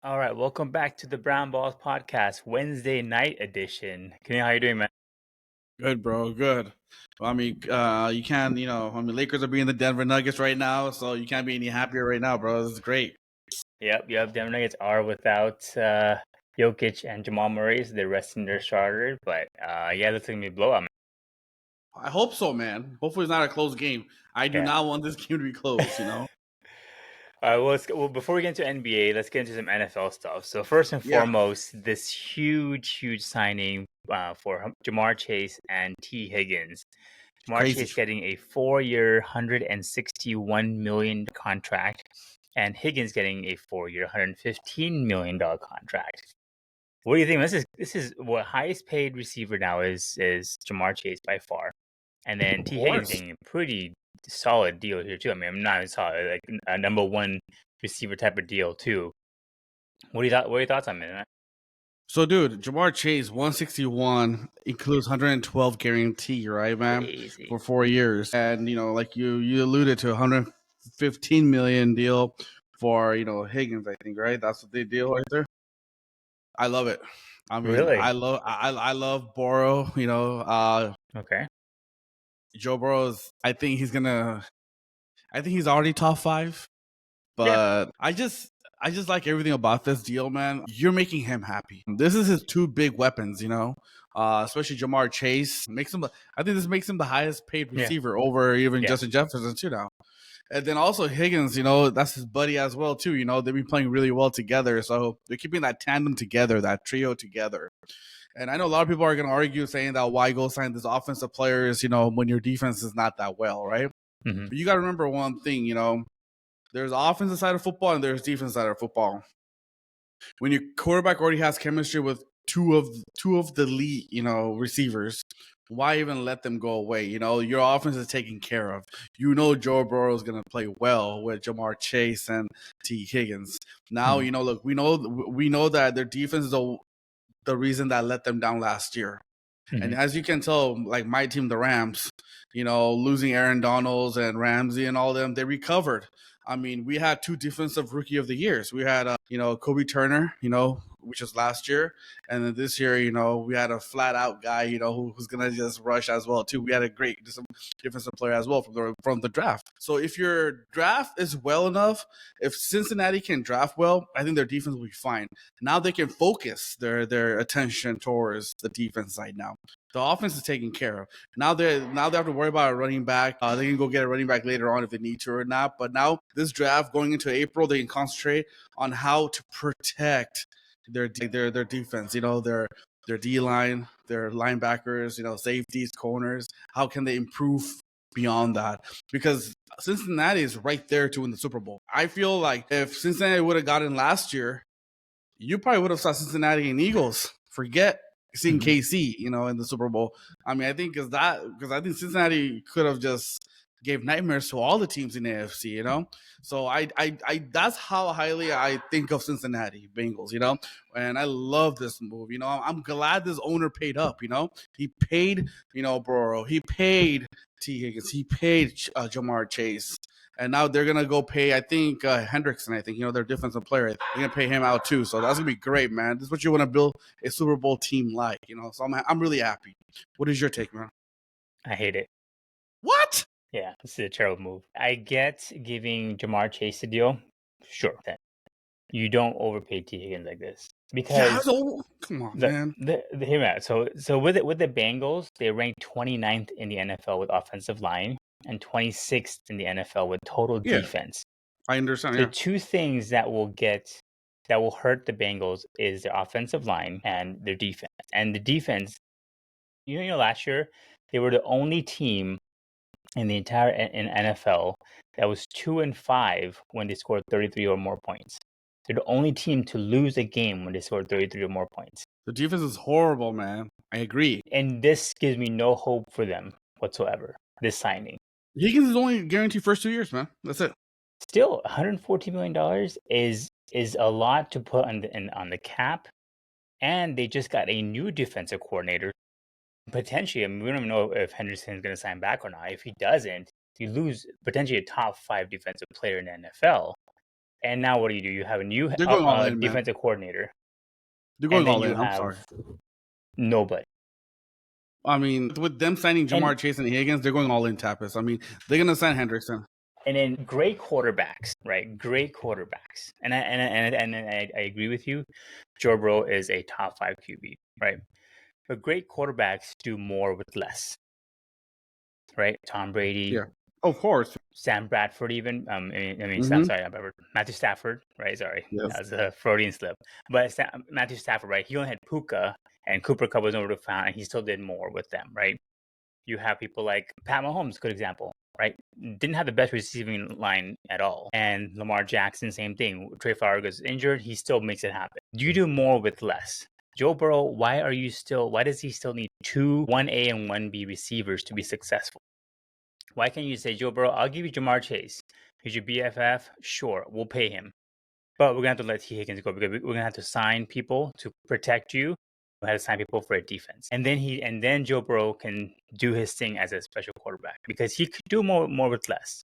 All right, welcome back to the Brown Balls Podcast, Wednesday night edition. Kenil, how you doing, man? Good, bro. Good. You can't, Lakers are being the Denver Nuggets right now, so you can't be any happier right now, bro. This is great. Yep. Denver Nuggets are without Jokic and Jamal Murray, so they're resting their starters. But yeah, this is gonna be a blowout, man. I hope so, man. Hopefully, it's not a close game. I do Yeah. not want this game to be close. All right, well, before we get into NBA, let's get into some NFL stuff. So first and Yeah, foremost, this huge signing for Jamar Chase and T. Higgins. Jamar crazy. Chase getting a 4-year, $161 million contract, and Higgins getting a 4-year, $115 million contract. What do you think? This is what highest paid receiver now is Jamar Chase by far, and then Of T. Higgins course. getting a pretty solid deal here too. I mean, I'm not even solid, like a number one receiver type of deal too. What are your thoughts on it? So, dude, Jamar Chase 161 includes 112 guarantee, right, man, Crazy. for 4 years, and like you alluded to, 115 million deal for Higgins, I think, right? That's what they deal right there. I love it. I mean, Really? I love Burrow. Okay. Joe Burrow's. I think he's already top five. Yeah. But I just like everything about this deal, man. You're making him happy. This is his two big weapons, especially Jamar Chase. I think this makes him the highest paid Yeah. receiver over even Yeah. Justin Jefferson too now. And then also Higgins, that's his buddy as well too. They've been playing really well together, so they're keeping that tandem together, that trio together. And I know a lot of people are going to argue saying that why go sign these offensive players, when your defense is not that well, right? Mm-hmm. But you got to remember one thing, there's offensive side of football and there's defense side of football. When your quarterback already has chemistry with two of the lead, receivers, why even let them go away? Your offense is taken care of. Joe Burrow is going to play well with Jamar Chase and T. Higgins. Now, look, we know that their defense is the reason that let them down last year. Mm-hmm. And as you can tell, like my team, the Rams, losing Aaron Donalds and Ramsey and all them, they recovered. I mean, we had two defensive rookie of the years. We had, Kobe Turner, which was last year. And then this year, we had a flat out guy, who's going to just rush as well, too. We had a great defensive player as well from the draft. So if your draft is well enough, if Cincinnati can draft well, I think their defense will be fine. Now they can focus their attention towards the defense side now. The offense is taken care of. Now they have to worry about a running back. They can go get a running back later on if they need to or not. But now this draft going into April, they can concentrate on how to protect their defense. Their D line, their linebackers, safeties, corners. How can they improve beyond that? Because Cincinnati is right there to win the Super Bowl. I feel like if Cincinnati would have gotten last year, you probably would have saw Cincinnati and Eagles. Forget seeing KC, in the Super Bowl. I mean, I think because I think Cincinnati could have just gave nightmares to all the teams in the AFC, So I that's how highly I think of Cincinnati Bengals, and I love this move. I'm glad this owner paid up. He paid, Burrow, he paid T Higgins, he paid Jamar Chase. And now they're gonna go pay, I think, Hendrickson. I think their defensive player. They're gonna pay him out too. So that's gonna be great, man. This is what you want to build a Super Bowl team like, So I'm really happy. What is your take, man? I hate it. What? Yeah, this is a terrible move. I get giving Jamar Chase a deal. Sure. You don't overpay T. Higgins like this. Because come on, the man. hear me out. So with the Bengals, they ranked 29th in the NFL with offensive line and 26th in the NFL with total Yeah, defense. I understand. The Yeah. two things that will hurt the Bengals is their offensive line and their defense. And the defense, last year they were the only team in the entire NFL that was 2-5 when they scored 33 or more points. They're the only team to lose a game when they scored 33 or more points. The defense is horrible, man. I agree. And this gives me no hope for them whatsoever, this signing. Higgins is only guaranteed first 2 years, man. That's it. Still, $114 million is a lot to put on the cap. And they just got a new defensive coordinator. Potentially, I mean, we don't even know if Henderson's going to sign back or not. If he doesn't, you lose potentially a top 5 defensive player in the NFL. And now what do? You have a new They're going all in, man. defensive coordinator, They're and going then all you in. I'm sorry. have nobody. I mean, with them signing Jamar Chase and Higgins, they're going all in, Tapas. I mean, they're gonna sign Hendrickson. And then great quarterbacks, right? Great quarterbacks, and I agree with you. Joe Burrow is a top 5 QB, right? But great quarterbacks do more with less, right? Tom Brady, Yeah, of course. Sam Bradford, even. Matthew Stafford, right? Sorry, Yes. that was a Freudian slip. But Matthew Stafford, right? He only had Puka, and Cooper Kupp was nowhere to found, and he still did more with them, right? You have people like Pat Mahomes, good example, right? Didn't have the best receiving line at all. And Lamar Jackson, same thing. Trey Flowers gets injured, he still makes it happen. You do more with less. Joe Burrow, why does he still need 2 1A and 1B receivers to be successful? Why can't you say, Joe Burrow, I'll give you Jamar Chase. He's your BFF. Sure, we'll pay him. But we're going to have to let T. Higgins go because we're going to have to sign people to protect you. We had to sign people for a defense. And then Joe Burrow can do his thing as a special quarterback because he could do more with less.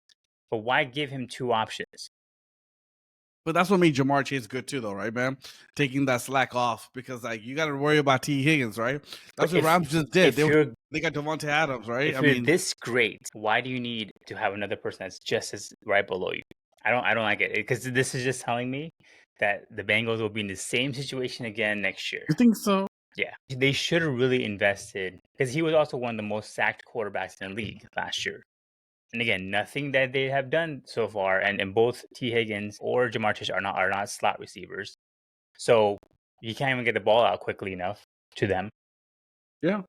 But why give him 2 options? But that's what made Jamar Chase good too, though, right, man? Taking that slack off because like you got to worry about T. Higgins, right? That's what Rams just did. They got Devontae Adams, right? If you're this great, why do you need to have another person that's just as right below you? I don't like it because this is just telling me that the Bengals will be in the same situation again next year. You think so? Yeah, they should have really invested because he was also one of the most sacked quarterbacks in the league last year. And again, nothing that they have done so far, and both T. Higgins or Jamar Chase are not slot receivers, so you can't even get the ball out quickly enough to them. Yeah,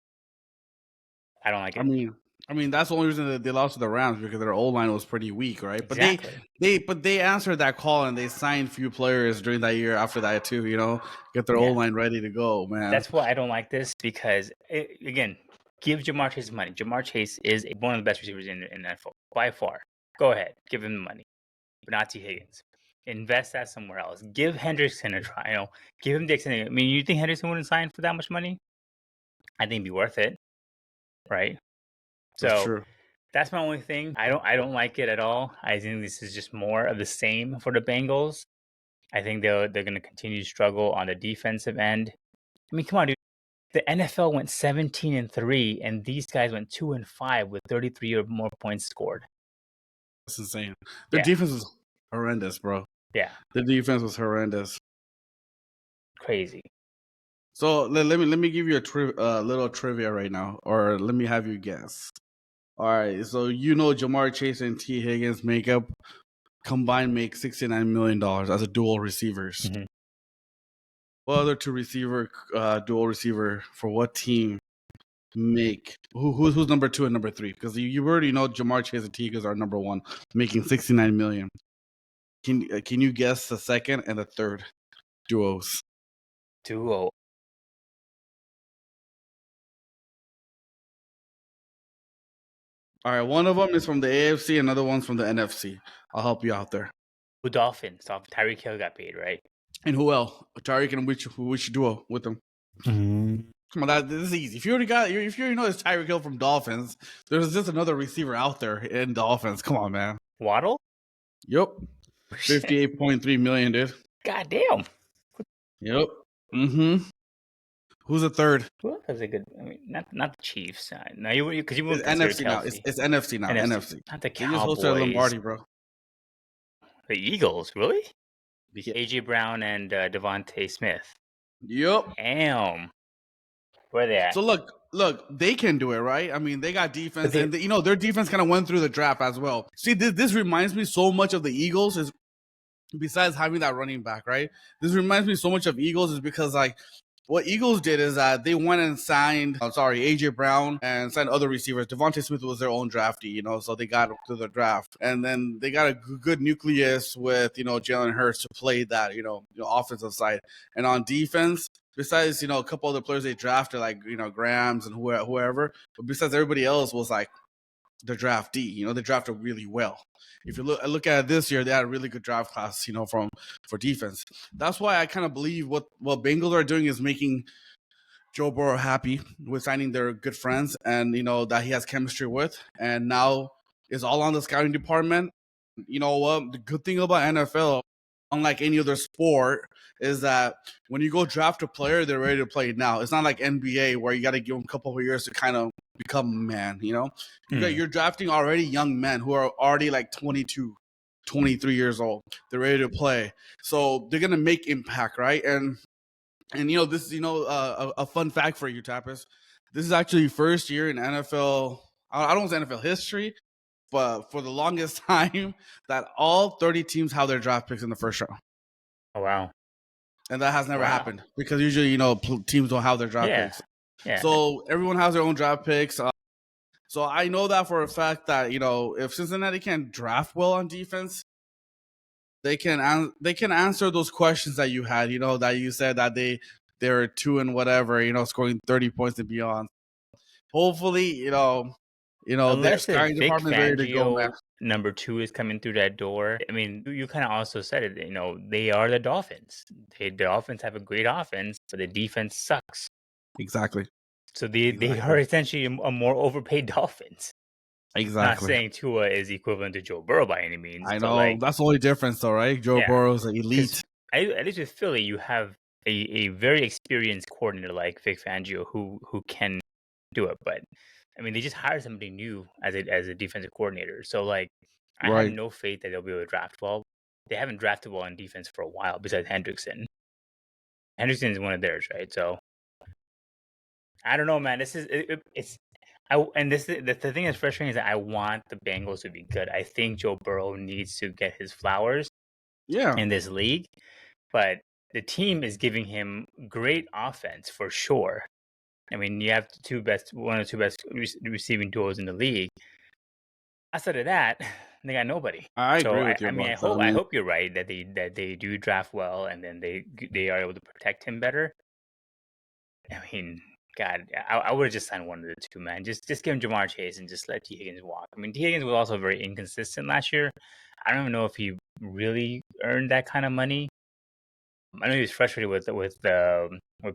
I don't like it. I mean that's the only reason that they lost to the Rams because their O line was pretty weak, right? Exactly. But they answered that call and they signed few players during that year after that too. You know, get their O line ready to go, man. That's why I don't like this because again. Give Jamar Chase money. Jamar Chase is one of the best receivers in the NFL by far. Go ahead, give him the money, but not T. Higgins. Invest that somewhere else. Give Hendrickson a try. Give him Dixon. I mean, you think Hendrickson wouldn't sign for that much money? I think it'd be worth it, right? That's true. That's my only thing. I don't like it at all. I think this is just more of the same for the Bengals. I think they're going to continue to struggle on the defensive end. I mean, come on, dude. The NFL went 17-3, and these guys went 2-5 with 33 or more points scored. That's insane. Their defense was horrendous, bro. Yeah, the defense was horrendous. Crazy. So let me give you a little trivia right now, or let me have you guess. All right, so Jamar Chase and T. Higgins combined make $69 million as a dual receivers. Mm-hmm. What other dual receiver for what team make who's number 2 and number 3? Because you already know Jamar Chase and T. Higgins are number 1, making $69 million. Can you guess the second and the third duos? Duo. All right, one of them is from the AFC, another one's from the NFC. I'll help you out there. The Dolphins. Tyreek Hill got paid, right? And who else? Tyreek and which duo with them? Mm-hmm. Come on, this is easy. If you already know it's Tyreek Hill from Dolphins, there's just another receiver out there in Dolphins. Come on, man. Waddle? Yep. $58.3 million, dude. God damn. Yep. Mm-hmm. Who's the third? Well, that's a good. I mean, not the Chiefs. No, because you won't. It's NFC now. It's NFC now. NFC. Not the Cowboys. They just hosted Lombardi, bro. The Eagles, really? AJ Brown and Devontae Smith. Yep. Damn. Where they at? So look, they can do it, right? I mean, they got defense, and their defense kind of went through the draft as well. See, this reminds me so much of the Eagles. Is besides having that running back, right? This reminds me so much of Eagles is because like. What Eagles did is that they went and signed, AJ Brown and signed other receivers. Devontae Smith was their own draftee, so they got to the draft. And then they got a good nucleus with, Jalen Hurts to play that, offensive side. And on defense, besides, a couple other players they drafted, like, Grams and whoever, but besides everybody else was like the draftee, they drafted really well. If you look at it this year, they had a really good draft class, for defense. That's why I kind of believe what Bengals are doing is making Joe Burrow happy with signing their good friends and, that he has chemistry with. And now it's all on the scouting department. You know what? The good thing about NFL unlike any other sport, is that when you go draft a player, they're ready to play now. It's not like NBA where you got to give them a couple of years to kind of become a man. You're drafting already young men who are already like 22, 23 years old. They're ready to play, so they're gonna make impact, right? And this is a fun fact for you, Tapas. This is actually first year in NFL. I don't say NFL history, but for the longest time, that all 30 teams have their draft picks in the first round. Oh, wow. And that has never happened because usually, teams don't have their draft picks. Yeah. So everyone has their own draft picks. So I know that for a fact that, if Cincinnati can draft well on defense, they can answer those questions that you had, that you said that they're 2 and whatever, scoring 30 points and beyond. Hopefully, their Unless if scouting Vic department is ready to go, man. Fangio number 2 is coming through that door. I mean, you kind of also said it, they are the Dolphins. The Dolphins have a great offense, but the defense sucks. Exactly. So they are essentially a more overpaid Dolphins. Exactly. Not saying Tua is equivalent to Joe Burrow by any means. I know. That's the only difference, though, right? Joe Burrow's an elite. At least with Philly, you have a very experienced coordinator like Vic Fangio who can do it. But I mean, they just hired somebody new as a defensive coordinator. So I have no faith that they'll be able to draft well. They haven't drafted well on defense for a while, besides Hendrickson. Hendrickson is one of theirs, right? So I don't know, man. This is the thing that's frustrating is that I want the Bengals to be good. I think Joe Burrow needs to get his flowers in this league, but the team is giving him great offense for sure. I mean, you have one of the two best receiving duos in the league. Outside of that, they got nobody. I agree with you. I hope you're right that they do draft well and then they are able to protect him better. I mean, God, I would have just signed one of the two, man. Just give him Jamar Chase and just let T. Higgins walk. I mean, T. Higgins was also very inconsistent last year. I don't even know if he really earned that kind of money. I know he was frustrated with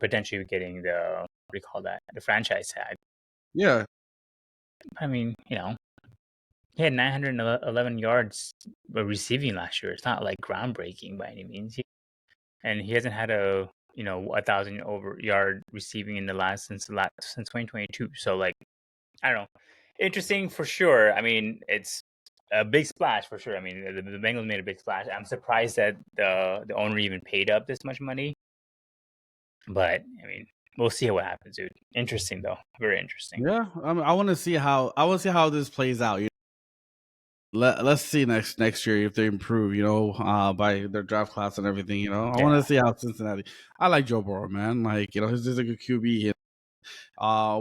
potentially getting the the franchise tag. Yeah. I mean, he had 911 yards receiving last year. It's not like groundbreaking by any means. And he hasn't had a 1,000 over yard receiving in since 2022. So I don't know, interesting for sure. I mean, it's a big splash for sure. I mean, the Bengals made a big splash. I'm surprised that the owner even paid up this much money. But I mean, we'll see what happens, dude. Interesting though, very interesting. Yeah, I mean, I want to see how this plays out. Let's see next year if they improve, by their draft class and everything. I want to see how Cincinnati. I like Joe Burrow, man. He's just a good QB.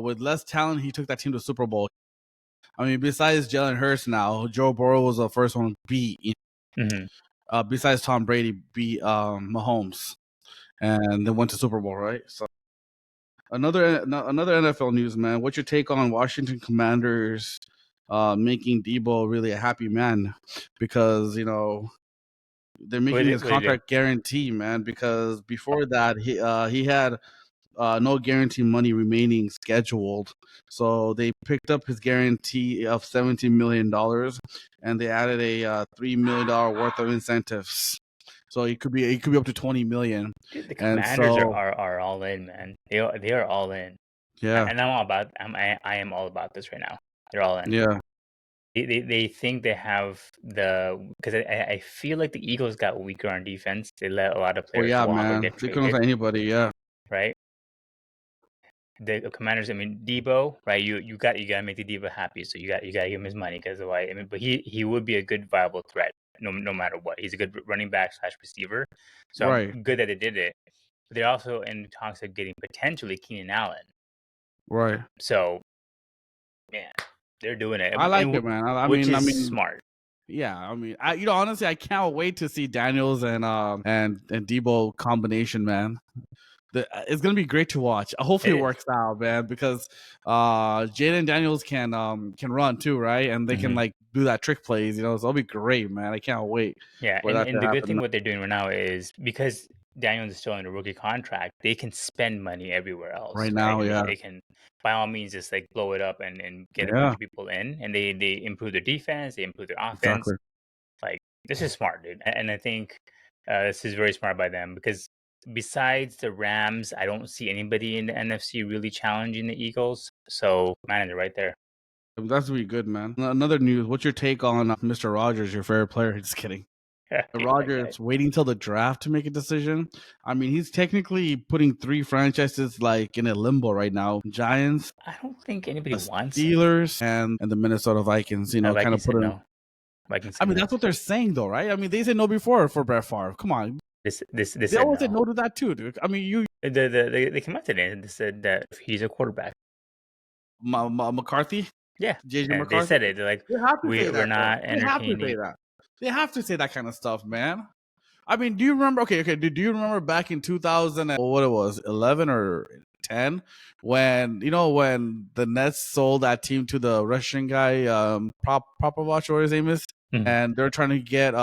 With less talent, he took that team to the Super Bowl. I mean, besides Jalen Hurts, now Joe Burrow was the first one to beat. Besides Tom Brady, beat Mahomes, and then went to Super Bowl, right? So another NFL news, man. What's your take on Washington Commanders? Making Debo really a happy man because they're making his contract guarantee, man. Because before that, he had no guarantee money remaining scheduled, so they picked up his guarantee of $17 million, and they added a $3 million worth of incentives. So it could be up to $20 million. Dude, the Commanders are all in, man. They are all in. Yeah, and I am all about this right now. They're all in. Yeah. They think they have because I feel like the Eagles got weaker on defense. They let a lot of players walk or get traded. They couldn't let anybody, yeah. Right? The Commanders, I mean, Debo, right? You got to make the Debo happy, so you got to give him his money because why? I mean, but he would be a good viable threat no matter what. He's a good running back / receiver, so I'm good that they did it. But they're also in talks of getting potentially Keenan Allen. Right. So, man, they're doing it. I like it, man. I mean, smart. Yeah, I mean, honestly, I can't wait to see Daniels and Debo combination, man. It's gonna be great to watch. Hopefully, it works out, man, because Jaden Daniels can run too, right? And they can do that trick plays, so it'll be great, man. I can't wait. Yeah, and the good thing what they're doing right now is because Daniels is still in a rookie contract, they can spend money everywhere else. Right now, yeah, they can by all means just blow it up and get a bunch of people in, and they improve their defense, they improve their offense. Exactly. This is smart, dude, and I think This is very smart by them because besides the Rams, I don't see anybody in the NFC really challenging the Eagles. So, man, they're right there. That's really good, man. Another news. What's your take on Mr. Rogers, your favorite player? Just kidding. Rogers waiting till the draft to make a decision. I mean, he's technically putting 3 franchises like in a limbo right now. Giants, I don't think anybody the wants Steelers, and the Minnesota Vikings. You know, kind of Vikings put said in. no. Vikings I said mean, no. that's what they're saying, though, right? I mean, they said no before for Brett Favre. Come on, This they said always said no. no to that too, dude. I mean, you They came out today and they said that he's a quarterback. McCarthy, Yeah, JJ and they McCarthy. said it. They're like, They have to say we're that, though. not They have to say entertaining. that. They have to say that kind of stuff, man. I mean, do you remember? Okay. Do you remember back in 2000 and what it was, 11 or 10, when when the Nets sold that team to the Russian guy, Popovich, or his name is, and they're trying to get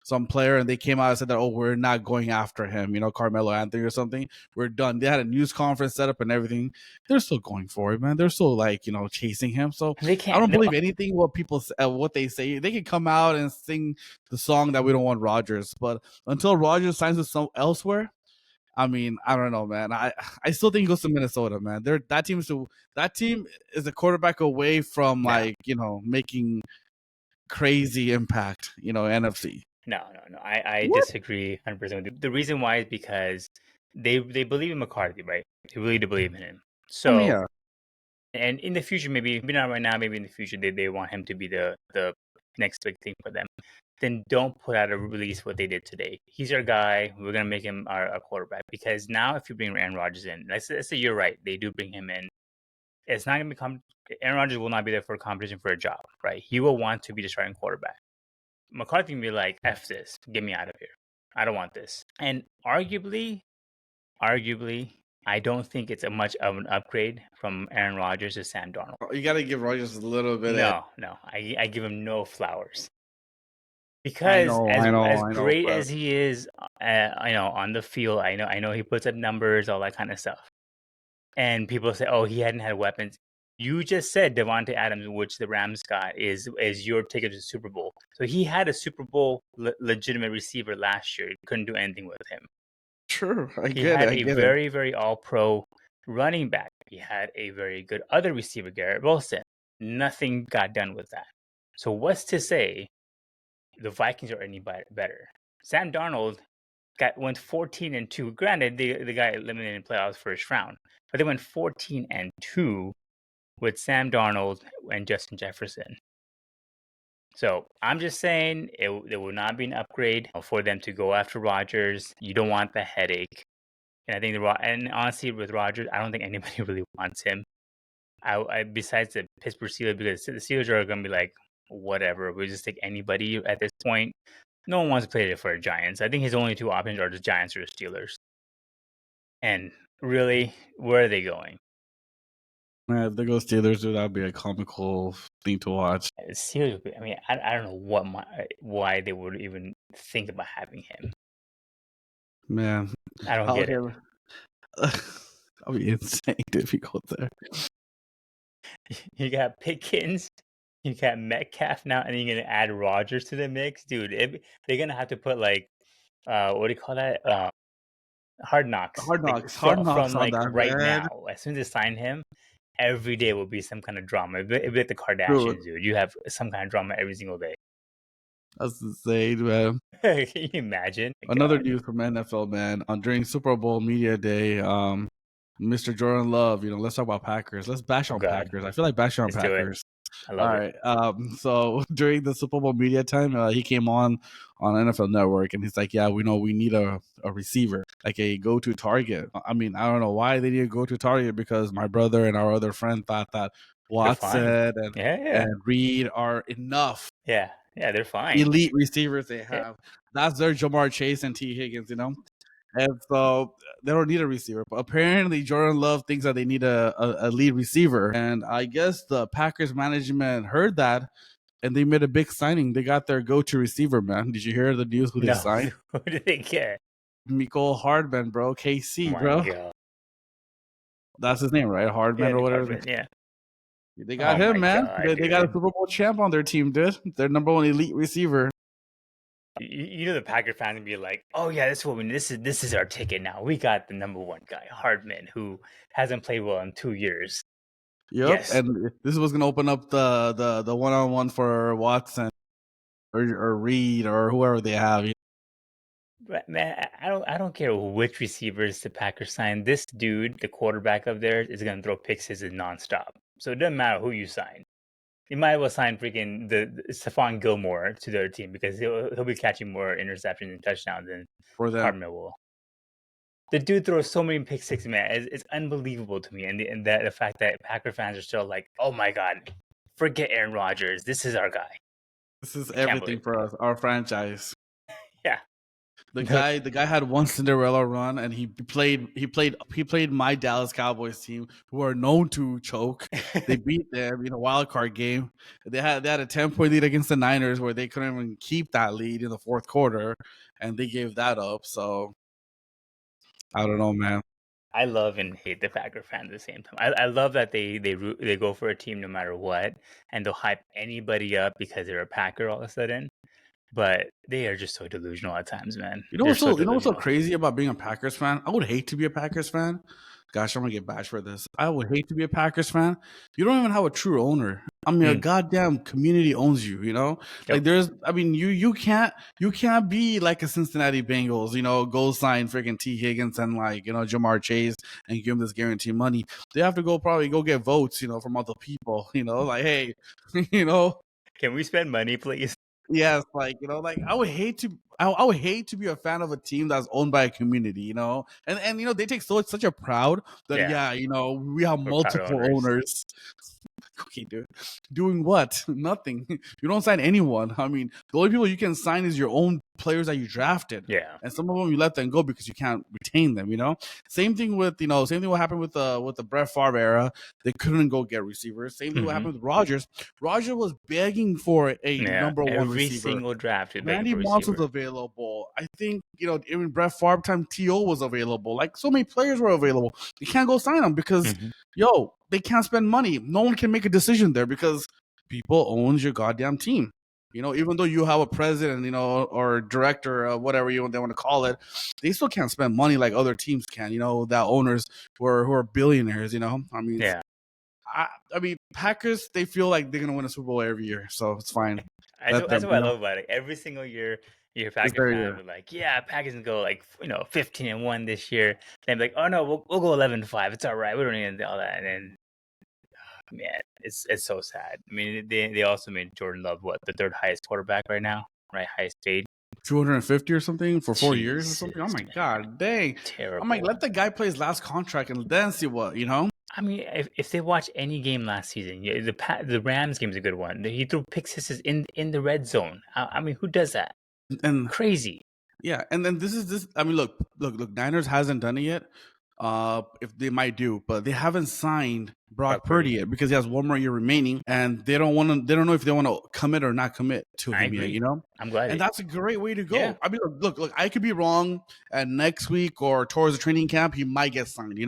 some player, and they came out and said that, oh, we're not going after him, Carmelo Anthony or something. We're done. They had a news conference set up and everything. They're still going for it, man. They're still chasing him. So They I can't. don't believe anything what people what they say. They can come out and sing the song that we don't want Rodgers, but until Rodgers signs with some elsewhere, I mean, I don't know, man. I still think he goes to Minnesota, man. That team is a quarterback away from making crazy impact, NFC. No. I disagree 100%. The reason why is because they believe in McCarthy, right? They really do believe in him. I mean, So, yeah. and in the future, maybe not right now, maybe in the future, they want him to be the next big thing for them. Then don't put out a release what they did today. He's our guy. We're gonna make him our quarterback, because now if you bring Aaron Rodgers in, let's say you're right, they do bring him in. It's not gonna become Aaron Rodgers will not be there for a competition for a job, right? He will want to be the starting quarterback. McCarthy can be like, F this, get me out of here. I don't want this. And arguably, I don't think it's a much of an upgrade from Aaron Rodgers to Sam Darnold. You got to give Rodgers a little bit. No, I give him no flowers. I Because know, as great but as he is, on the field, I know he puts up numbers, all that kind of stuff. And people say, oh, he hadn't had weapons. You just said Devontae Adams, which the Rams got, is your ticket to the Super Bowl. So he had a Super Bowl legitimate receiver last year. Couldn't do anything with him. Sure, I He get had it. a very, very all-pro running back. He had a very good other receiver, Garrett Wilson. Nothing got done with that. So what's to say the Vikings are any better? Sam Darnold went 14-2. Granted, the guy eliminated in playoffs first round, but they went 14-2 with Sam Darnold and Justin Jefferson. So I'm just saying there will not be an upgrade for them to go after Rodgers. You don't want the headache. And I think and honestly, with Rodgers, I don't think anybody really wants him. Besides the Pittsburgh Steelers, because the Steelers are going to be like, whatever, we'll just take anybody at this point. No one wants to play for the Giants. I think his only 2 options are the Giants or the Steelers. And really, where are they going? If they go Steelers, dude, that would be a comical thing to watch. Steelers, I mean, I don't know why they would even think about having him. Man, I don't get it. That'll be insane if he goes there. You got Pickens, you got Metcalf now, and you're gonna add Rodgers to the mix, dude. They're gonna have to put what do you call that? Hard knocks. Hard knocks. From on that, right man. now. As soon as they sign him, every day will be some kind of drama. It'll be like the Kardashians, dude. You have some kind of drama every single day. That's insane, man. Can you imagine? Another news from NFL, man. During Super Bowl media day, Mr. Jordan Love, let's talk about Packers. Let's bash on Packers. I feel like bashing on Packers. I love it. All right. So during the Super Bowl media time, he came on NFL Network, and he's like, "Yeah, we know we need a receiver, like a go-to target." I mean, I don't know why they need a go-to target, because my brother and our other friend thought that Watson and Reed are enough. Yeah, they're fine. Elite receivers they have. Yeah. That's their Jamar Chase and T. Higgins, And so they don't need a receiver. But apparently Jordan Love thinks that they need a lead receiver. And I guess the Packers management heard that, and they made a big signing. They got their go-to receiver, man. Did you hear the news who they signed? Who did they get? Mecole Hardman, bro. KC, bro. God. That's his name, right? Hardman or whatever. Hardman, yeah. They got him, man. They got a Super Bowl champ on their team, dude. Their number 1 elite receiver. You know the Packer fans would be like, "Oh yeah, this is what we need. This is our ticket now. We got the number one guy, Hardman, who hasn't played well in 2 years." Yep, Yes, and this was gonna open up the one-on-one for Watson or Reed or whoever they have. but man, I don't care which receivers the Packers sign. This dude, the quarterback of theirs, is gonna throw pick sixes nonstop. So it doesn't matter who you sign. You might as well sign freaking the Stephon Gilmore to their team because he'll be catching more interceptions and touchdowns than For them. Hardman will. The dude throws so many pick six, man. It's unbelievable to me, and that the fact that Packer fans are still like, "Oh my god, forget Aaron Rodgers. This is our guy." This is I can't everything believe for us, our franchise. it. The Yeah. guy had one Cinderella run, and he played my Dallas Cowboys team, who are known to choke. They beat them in a wild card game. They had a 10-point lead against the Niners, where they couldn't even keep that lead in the fourth quarter, and they gave that up. So I don't know, man. I love and hate the Packer fans at the same time. I love that they go for a team no matter what, and they'll hype anybody up because they're a Packer all of a sudden. But they are just so delusional at times, man. You know They're what's so so you know what's so delusional. crazy about being a Packers fan? I would hate to be a Packers fan. Gosh, I'm gonna get bashed for this. I would hate to be a Packers fan. You don't even have a true owner. I mean, a Mm. goddamn community owns you. You know, like Yep. I mean, you can't be like a Cincinnati Bengals. Go sign freaking T Higgins and like Jamar Chase and give them this guaranteed money. They have to probably go get votes. From other people. Like hey, you know, Can we spend money, please? yes, like like I would hate to be a fan of a team that's owned by a community, and they take such a proud that Yeah, we have we're proud multiple owners. owners. Okay, dude, doing what? Nothing. You don't sign anyone. I mean, the only people you can sign is your own players that you drafted, Yeah. and some of them you let them go because you can't retain them. Same thing what happened with the Brett Favre era. They couldn't go get receivers. Same thing what Hmm. happened with Rodgers. Rodgers was begging for a Yeah. number one Every receiver. single draft is begging Randy for Moss was receiver. available. I think, even Brett Favre time, T.O. was available. Like, so many players were available. You can't go sign them because, Hmm. they can't spend money. No one can make a decision there because people owns your goddamn team. Even though you have a president, or director, whatever they want to call it, they still can't spend money like other teams can. That owners who are billionaires. I mean, Yeah. Packers, they feel like they're gonna win a Super Bowl every year, so it's fine. That's Let what, that's them. what I love about it. Every single year, your It's Packer their fan year. be like, "Yeah, Packers can go like 15-1 this year." Then be like, "Oh no, we'll go 11-5. It's all right. We don't need all that." And then, man, it's so sad. I mean, they also made Jordan Love the third highest quarterback right now, right? Highest paid. 250 or something for 4 years or something. Oh Jesus, my man, god, dang! I'm like, terrible. let the guy play his last contract and then see what. I mean, if they watch any game last season, yeah, the Rams game is a good one. He threw pick sixes in the red zone. I mean, who does that? And Crazy. yeah, and then this is this. I mean, look. Niners hasn't done it yet. If they might do, but they haven't signed Brock Brock Purdy Purdy. yet because he has one more year remaining, and they don't want to. They don't know if they want to commit or not commit to I him yet. agree. I'm And glad. that's a great way to Yeah. go. I mean, look. I could be wrong, and next week or towards the training camp, he might get signed.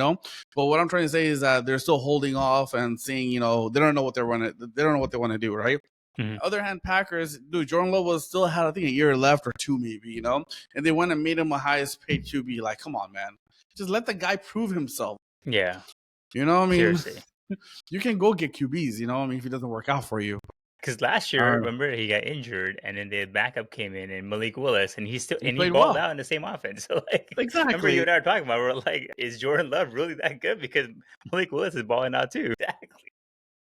But what I'm trying to say is that they're still holding off and seeing. They don't know what they don't know what they want to do, right? Mhm. Other hand, Packers, dude, Jordan Love was still had I think a year left or two maybe, and they went and made him a highest paid QB. Like, come on, man, just let the guy prove himself. Yeah. I mean, Seriously. you can go get QBs. I mean, if it doesn't work out for you, Because last I year, don't know. remember he got injured, and then the backup came in, and Malik Willis, and He he played balled well, out in the same offense. So like, remember you exactly. and I were talking about, we're like, is Jordan Love really that good? Because Malik Willis is balling out too. Exactly.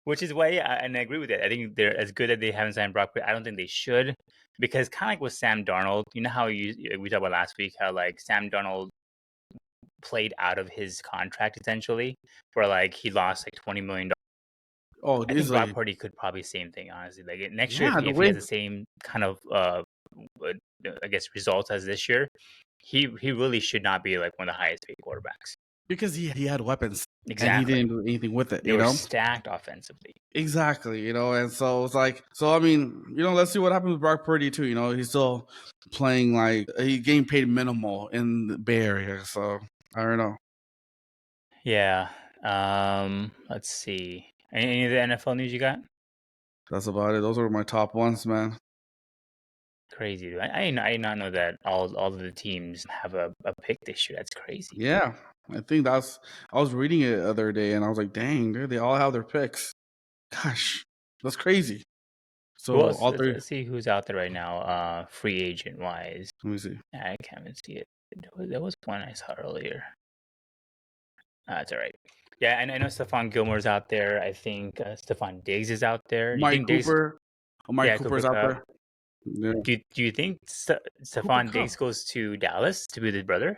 Which is why, yeah, and I agree with that. I think they're as good that they haven't signed Brock, but I don't think they should, because kind of like with Sam Darnold, you know how we talked about last week, how like Sam Darnold played out of his contract essentially, where like he lost like $20 million. Oh, I think Brock easily. Purdy could probably same thing, honestly. Like next year, Yeah, the if he has way the same kind of I guess results as this year, he really should not be like one of the highest paid quarterbacks. because he had weapons and he Exactly. didn't do anything with it. They were stacked offensively. Exactly, and so it's like, I mean, let's see what happens with Brock Purdy too. He's still playing like he's getting paid minimal in the Bay Area, so I don't know. Yeah. Let's see. Any, of the NFL news you got? That's about it. Those are my top ones, man. Crazy, dude. I did not know that all of the teams have a pick this year. That's crazy. Yeah, I think that's. I was reading it the other day, and I was like, "Dang, dude, they all have their picks." Gosh, that's crazy. Who So else? all three. Let's see who's out there right now. Free agent wise, Let me see. I can't even see it. There was one I saw earlier. That's all right. Yeah, and I know Stephon Gilmore's out there. I think Stephon Diggs is out there. You Mike think Diggs? Cooper. Oh, Mike Yeah, Cooper Cooper's out Kupp. there. Yeah, Do you think Cooper Stephon Kupp. Diggs goes to Dallas to be with his brother?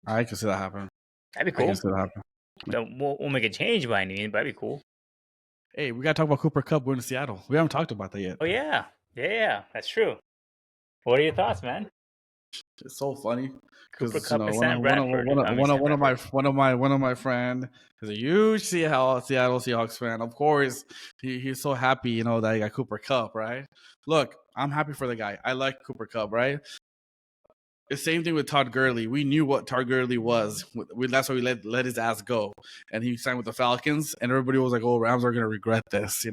I can see that happen. That'd be I can cool. see that happen. We'll make a change by any means, but that'd be cool. Hey, we gotta talk about Cooper Kupp going to Seattle. We haven't talked about that yet. Oh yeah, that's true. What are your thoughts, man? It's so funny Cooper because Kupp and Sam Bradford. I mean, Sam Bradford. one of my friend is a huge Seattle Seahawks fan. Of course, he's so happy, that he got Cooper Kupp, right? Look, I'm happy for the guy. I like Cooper Kupp, right? The same thing with Todd Gurley. We knew what Todd Gurley was. That's why we let his ass go, and he signed with the Falcons. And everybody was like, "Oh, Rams are gonna regret this,"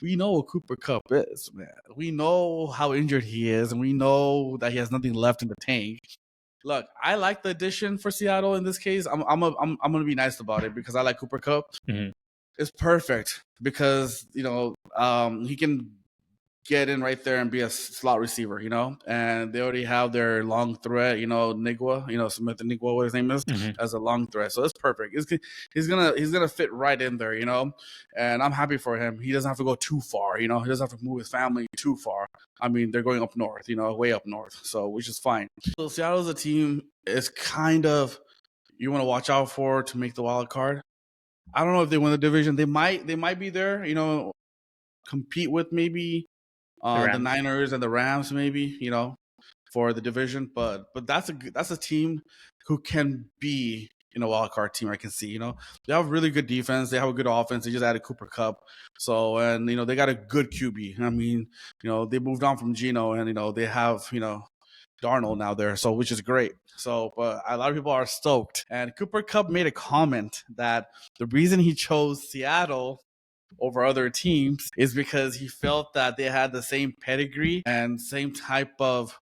We know what Cooper Kupp is, man. We know how injured he is, and we know that he has nothing left in the tank. Look, I like the addition for Seattle in this case. I'm gonna be nice about it because I like Cooper Kupp. Mm-hmm. It's perfect because he can get in right there and be a slot receiver, and they already have their long threat, Nigwa, Smith and Nigwa, what his name is, as a long threat. So it's perfect. He's gonna fit right in there, and I'm happy for him. He doesn't have to go too far, he doesn't have to move his family too far. I mean, they're going up north, way up north, so which is fine. So Seattle's a team is kind of you want to watch out for to make the wild card. I don't know if they win the division. They might be there, compete with maybe the Niners and the Rams, maybe, for the division. But that's a team who can be a wild card team. I can see, they have really good defense. They have a good offense. They just added Cooper Kupp, so and they got a good QB. I mean, they moved on from Geno, and they have Darnold now there, so which is great. So, but a lot of people are stoked. And Cooper Kupp made a comment that the reason he chose Seattle over other teams is because he felt that they had the same pedigree and same type of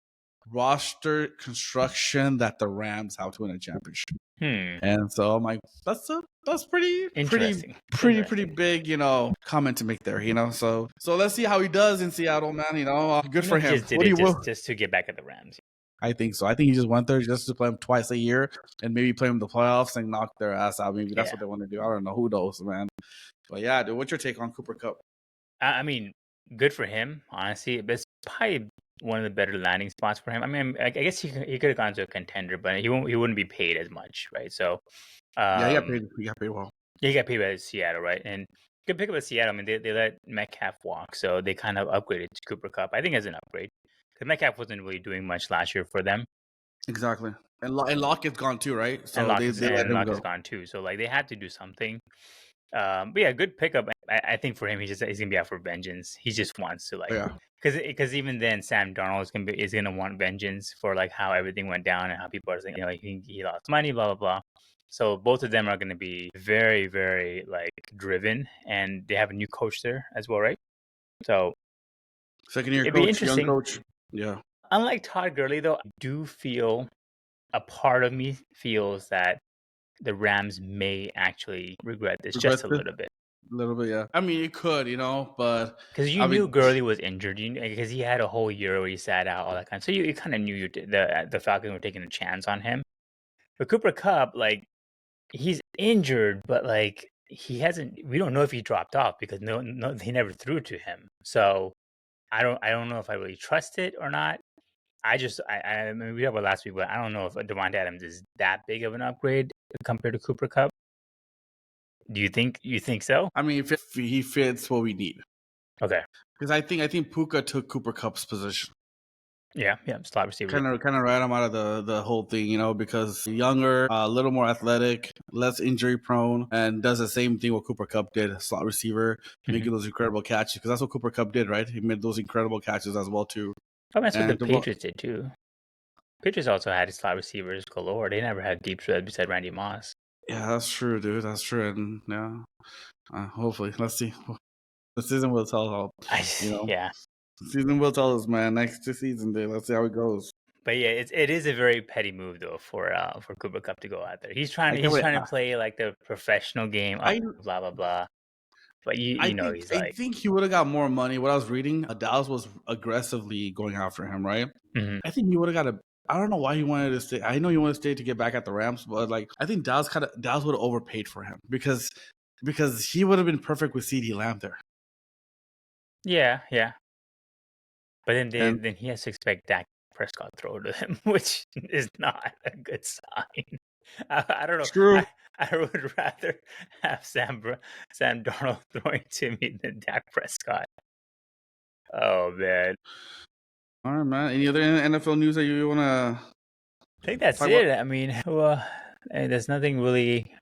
roster construction that the Rams have to win a championship. And so I'm like, that's pretty big, comment to make there, So let's see how he does in Seattle, man. Good for him. Just to get back at the Rams. I think so. I think he just went there just to play them twice a year and maybe play them in the playoffs and knock their ass out. Maybe that's what they want to do. I don't know. Who knows, man? But yeah, dude, what's your take on Cooper Kupp? I mean, good for him, honestly. But it's probably one of the better landing spots for him. I mean, I guess he could have gone to a contender, but he wouldn't be paid as much, right? So, yeah, he got paid. He got paid well. Yeah, he got paid by Seattle, right? And good pick up at Seattle. I mean, they let Metcalf walk, so they kind of upgraded to Cooper Kupp. I think as an upgrade because Metcalf wasn't really doing much last year for them. Exactly, and Lockett's gone too, right? So and they let him Lockett's go. gone too. So like they had to do something. But yeah, good pickup. I think for him, he's gonna be out for vengeance. He just wants to because even then, Sam Darnold is gonna want vengeance for like how everything went down and how people are saying he lost money, blah blah blah. So both of them are gonna be very very like driven, and they have a new coach there as well, right? So second year it'd coach, be interesting. young coach, yeah. Unlike Todd Gurley, though, I do feel a part of me feels that the Rams may actually regret this just a little bit. A little bit, yeah. I mean, it could, but because you knew Gurley was injured, because he had a whole year where he sat out, all that kind of. So you kind of knew the Falcons were taking a chance on him. But Cooper Kupp, like, he's injured, but like he hasn't. We don't know if he dropped off because no, he never threw to him. So I don't know if I really trust it or not. I mean, we talked about last week, but I don't know if Devontae Adams is that big of an upgrade compared to Cooper Kupp. Do you think so? I mean, if he fits what we need. Okay. Because I think Puka took Cooper Kupp's position. Yeah, slot receiver. Kind of ran him out of the whole thing, because younger, a little more athletic, less injury prone, and does the same thing what Cooper Kupp did, slot receiver, making those incredible catches. Because that's what Cooper Kupp did, right? He made those incredible catches as well too. Oh, that's what the Patriots did too. Patriots also had slot receivers galore. They never had deep threat beside Randy Moss. Yeah, that's true, dude. That's true. And yeah, hopefully, let's see. The season will tell how. Yeah. Season will tell us, man. Next season, day. Let's see how it goes. But yeah, it is a very petty move though for Cooper Kupp to go out there. He's trying I can't wait. to play like the professional game, I blah blah blah. But you know he's I like, think he would have got more money. What I was reading, Dallas was aggressively going after him, right? mhm. I think he would have got a. I don't know why he wanted to stay. I know he wanted to stay to get back at the Rams, but like I think Dallas would have overpaid for him because he would have been perfect with CD Lamb there. Yeah. But then And then he has to expect Dak Prescott throw to him, which is not a good sign. I don't know. true. I would rather have Sam Darnold throwing to me than Dak Prescott. Oh man. All right, man. Any other NFL news that you want to? I think that's Talk it. about? I mean, well, there's nothing really.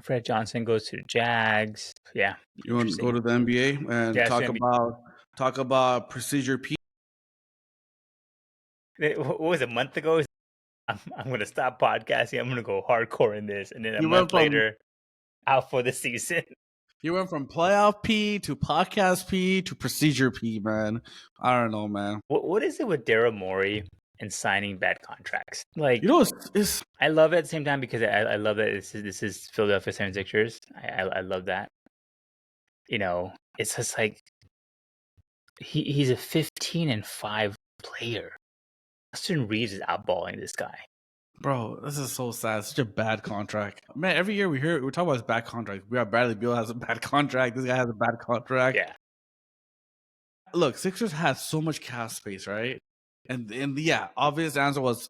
Fred Johnson goes to the Jags. Yeah. You want to go to the NBA and Yeah, talk about Procedure P? What was it, a month ago? I'm going to stop podcasting. I'm going to go hardcore in this. And then a month later, out for the season. He went from playoff P to podcast P to Procedure P, man. I don't know, man. What is it with Daryl Morey and signing bad contracts? Like, You know, it's I love it at the same time because I love that this is Philadelphia 76ers. I love that. You know, it's just like he's a 15-5 player. Austin Reeves is outballing this guy. bro, this is so sad. Such a bad contract. Man, every year we talk about his bad contract. We have Bradley Beal has a bad contract. This guy has a bad contract. Yeah. Look, Sixers had so much cap space, right? And yeah, obvious answer was,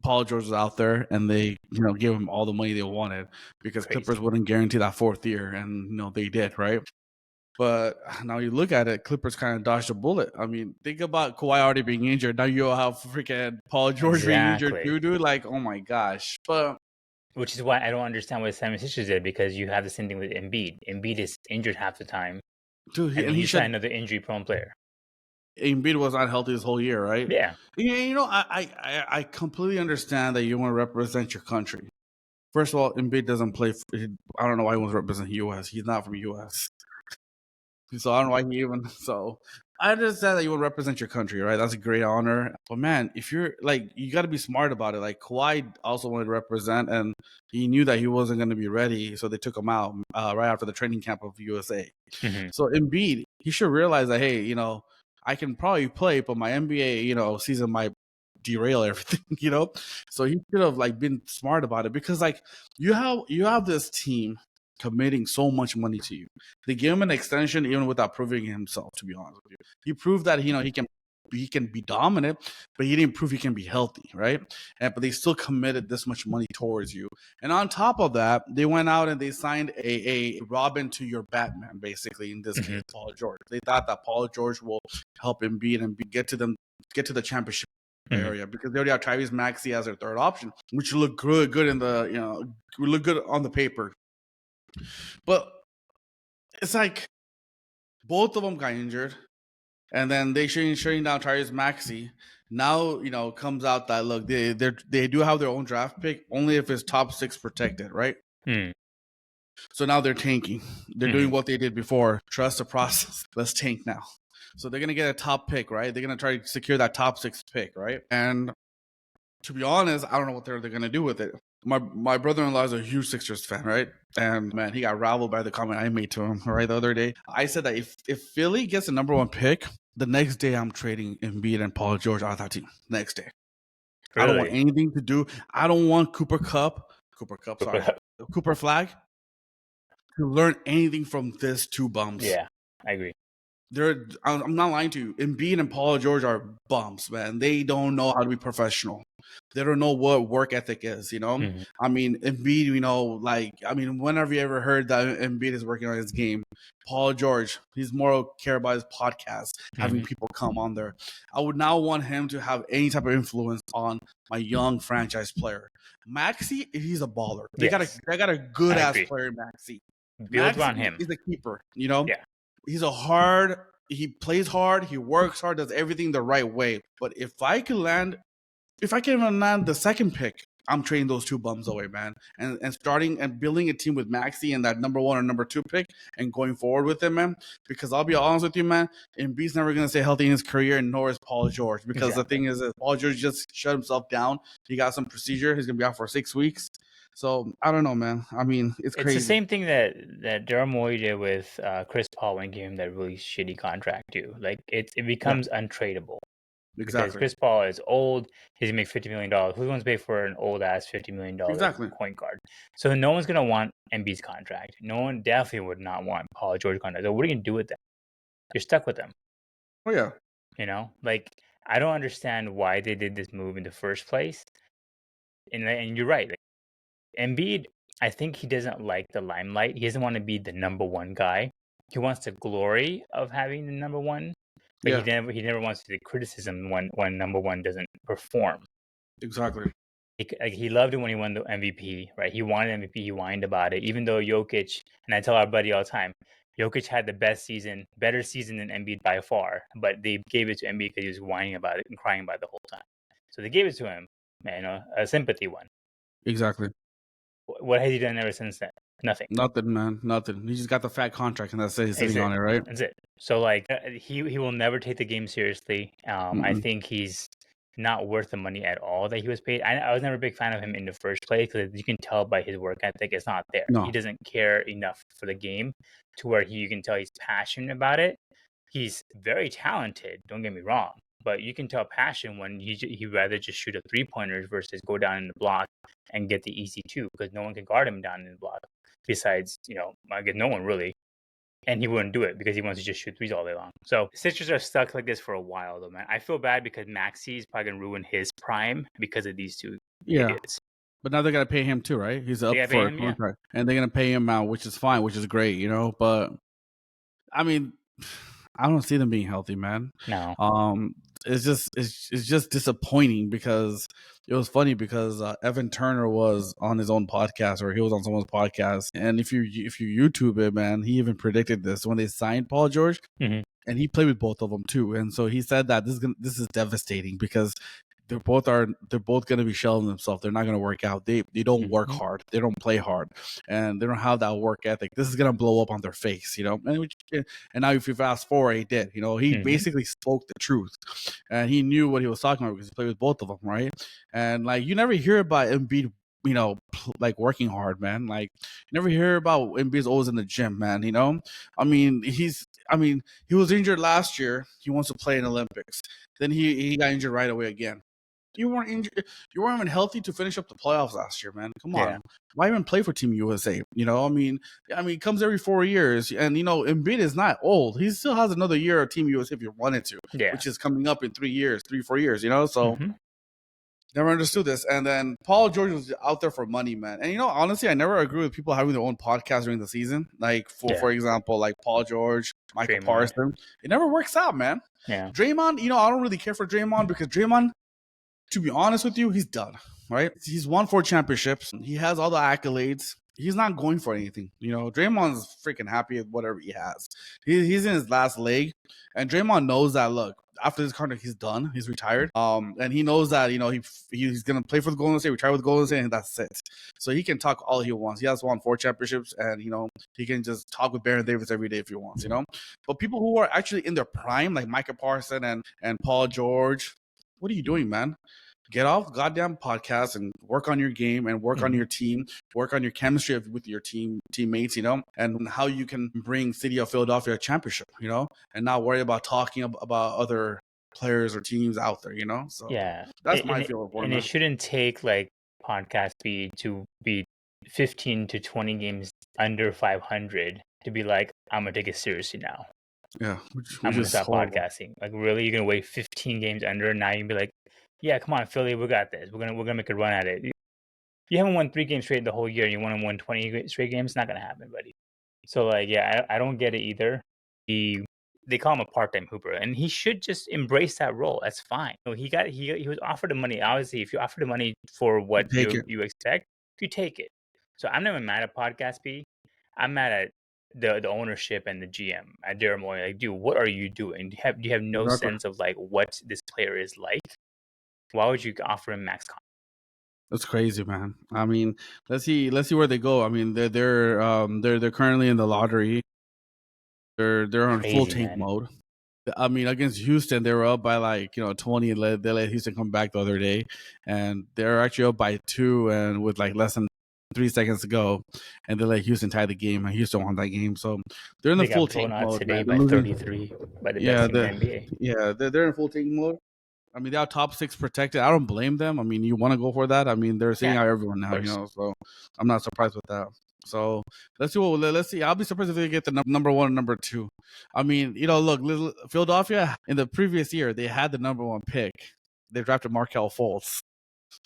Paul George was out there and they, gave him all the money they wanted because Crazy. Clippers wouldn't guarantee that fourth year. And, they did, right? But now you look at it, Clippers kind of dodged a bullet. I mean, think about Kawhi already being injured. Now you have freaking Paul George being injured too, dude. Like, oh my gosh. But which is why I don't understand what Simon Sixers did, because you have the same thing with Embiid. Embiid is injured half the time. Dude, and he's another injury-prone player. Embiid was not healthy this whole year, right? Yeah. I completely understand that you want to represent your country. First of all, Embiid doesn't play. I don't know why he wants to represent the U.S. He's not from the U.S. So I don't know why he even. So I understand that you want to represent your country, right? That's a great honor. But man, if you're like, you got to be smart about it. Like Kawhi also wanted to represent, and he knew that he wasn't going to be ready, so they took him out right after the training camp of USA. Mm-hmm. So Embiid, he should realize that, hey, I can probably play, but my NBA, season might derail everything, So he should have been smart about it because you have this team committing so much money to you. They give him an extension even without proving himself, to be honest with you. He proved that he can be dominant, but he didn't prove he can be healthy, right? But they still committed this much money towards you. And on top of that, they went out and they signed a Robin to your Batman, basically, in this case, Paul George. They thought that Paul George will help Embiid and get to the championship area because they already have Tyrese Maxey as their third option, which look good in the, look good on the paper. But it's like both of them got injured. And then they shutting down Tyrese Maxey. Now, comes out that look, they do have their own draft pick only if it's top 6 protected, right? So now they're tanking. They're doing what they did before. Trust the process. Let's tank now. So they're gonna get a top pick, right? They're gonna try to secure that top 6 pick, right? And to be honest, I don't know what they're gonna do with it. My brother-in-law is a huge Sixers fan, right? And man, he got raveled by the comment I made to him, right, the other day. I said that if Philly gets the number 1 pick, the next day I'm trading Embiid and Paul George out of that team. Next day. Really? I don't want anything to do. I don't want Cooper Flag to learn anything from this 2 bums. Yeah, I agree. I'm not lying to you. Embiid and Paul George are bums, man. They don't know how to be professional. They don't know what work ethic is, I mean, Embiid, whenever you ever heard that Embiid is working on his game, Paul George, he's more care about his podcast, having people come on there. I would not want him to have any type of influence on my young franchise player. Maxey, he's a baller. They got a good ass player, Maxey. Build around him. He's a keeper, Yeah. He plays hard, he works hard, does everything the right way. But if I can even land the 2nd pick I'm trading those two bums away, man. And starting and building a team with Maxey and that number 1 or number 2 pick and going forward with him, man. Because I'll be honest with you, man, Embiid's never gonna stay healthy in his career, and nor is Paul George. Because the thing is that Paul George just shut himself down. He got some procedure. He's gonna be out for 6 weeks. So I don't know, man. I mean, it's crazy. It's the same thing that Daryl Morey did with Chris Paul when he gave him that really shitty contract too. Like it becomes untradeable. Because Exactly. Chris Paul is old, he's gonna make $50 million. Who wants to pay for an old ass $50 million point guard? So no one's gonna want Embiid's contract. No one definitely would not want Paul George contract. So what are you gonna do with them? You're stuck with them. Oh yeah. You know, like I don't understand why they did this move in the first place. And you're right. Like, Embiid, I think he doesn't like the limelight. He doesn't want to be the number one guy. He wants the glory of having the number one, but he never wants the criticism when number one doesn't perform. Exactly. He loved it when he won the MVP, right? He wanted MVP. He whined about it, even though Jokic, and I tell our buddy all the time, Jokic had the better season than Embiid by far, but they gave it to Embiid because he was whining about it and crying about it the whole time. So they gave it to him, a sympathy one. Exactly. What has he done ever since then? Nothing. Nothing, man. Nothing. He just got the fat contract, and that's it. He's sitting on it, right? That's it. So, like, he will never take the game seriously. I think he's not worth the money at all that he was paid. I was never a big fan of him in the first place because you can tell by his work ethic it's not there. No. He doesn't care enough for the game to where you can tell he's passionate about it. He's very talented, don't get me wrong, but you can tell passion when he'd rather just shoot a 3-pointers versus go down in the block and get the easy 2 because no one can guard him down in the block besides, I guess no one really. And he wouldn't do it because he wants to just shoot threes all day long. So Sixers are stuck like this for a while, though, man. I feel bad because Maxey is probably going to ruin his prime because of these two idiots. But now they're going to pay him too, right? He's up for a contract. And they're going to pay him out, which is fine, which is great, But, I mean, I don't see them being healthy, man. No. It's just disappointing because it was funny because Evan Turner was on his own podcast, or he was on someone's podcast, and if you YouTube it, man, he even predicted this when they signed Paul George, and he played with both of them too, and so he said that this is devastating because they're both going to be shelling themselves. They're not going to work out. They don't work hard. They don't play hard, and they don't have that work ethic. This is going to blow up on their face, And now if you fast forward, he did. He basically spoke the truth, and he knew what he was talking about because he played with both of them, right? And like you never hear about Embiid, like working hard, man. Like you never hear about Embiid's always in the gym, man. I mean, he was injured last year. He wants to play in Olympics. Then he got injured right away again. You weren't injured. You weren't even healthy to finish up the playoffs last year, man. Come on. Yeah. Why even play for Team USA? I mean, it comes every 4 years, and Embiid is not old. He still has another year of Team USA if he wanted to, which is coming up in 3-4 years. So never understood this. And then Paul George was out there for money, man. And honestly, I never agree with people having their own podcast during the season. Like for example, like Paul George, Michael Parsons. It never works out, man. Yeah. Draymond, I don't really care for Draymond because Draymond, to be honest with you, he's done, right? He's won 4 championships. He has all the accolades. He's not going for anything. Draymond's freaking happy with whatever he has. He's in his last leg. And Draymond knows that, look, after this contract, he's done. He's retired. And he knows that, he's going to play for the Golden State, retire with the Golden State, and that's it. So he can talk all he wants. He has won 4 championships, and, he can just talk with Baron Davis every day if he wants, But people who are actually in their prime, like Micah Parsons and Paul George, what are you doing, man? Get off the goddamn podcast and work on your game and work on your team, work on your chemistry with your teammates, and how you can bring City of Philadelphia a championship, and not worry about talking about other players or teams out there, So that's my feeling for it. And it shouldn't take like podcast speed to be 15 to 20 games under 500 to be like, I'm gonna take it seriously now. Yeah, I'm gonna stop podcasting. Like, really, you're gonna wait 15 games under, and now you can be like, yeah, come on, Philly, we got this. We're gonna make a run at it. You haven't won 3 games straight the whole year. You want to win 20 straight games? It's not gonna happen, buddy. So like, yeah, I don't get it either. They call him a part-time hooper, and he should just embrace that role. That's fine. He was offered the money. Obviously, if you offer the money for what you expect, you take it. So I'm never mad at Podcast B. I'm mad at the ownership and the GM at Daryl Morey. Like, dude, what are you doing? Do you have no sense of like what this player is like? Why would you offer him max contract? That's crazy, man. I mean, let's see where they go. I mean, they're currently in the lottery. They're on full Crazy, tank man. mode. I mean, against Houston, they were up by 20, and they let Houston come back the other day, and they're actually up by 2, and with like less than 3 seconds to go, and they let Houston tie the game, and Houston won that game. So they're in the They full got blown tank out mode, today man. They're by losing. 33 by the best Yeah, team in the NBA. they're in full tank mode. I mean, they are top 6 protected. I don't blame them. I mean, you want to go for that. I mean, they're sitting Yeah, out everyone of now, course. so I'm not surprised with that. So let's see. I'll be surprised if they get the number 1 and number 2. I mean, look, Philadelphia in the previous year, they had the number 1 pick. They drafted Markelle Fultz,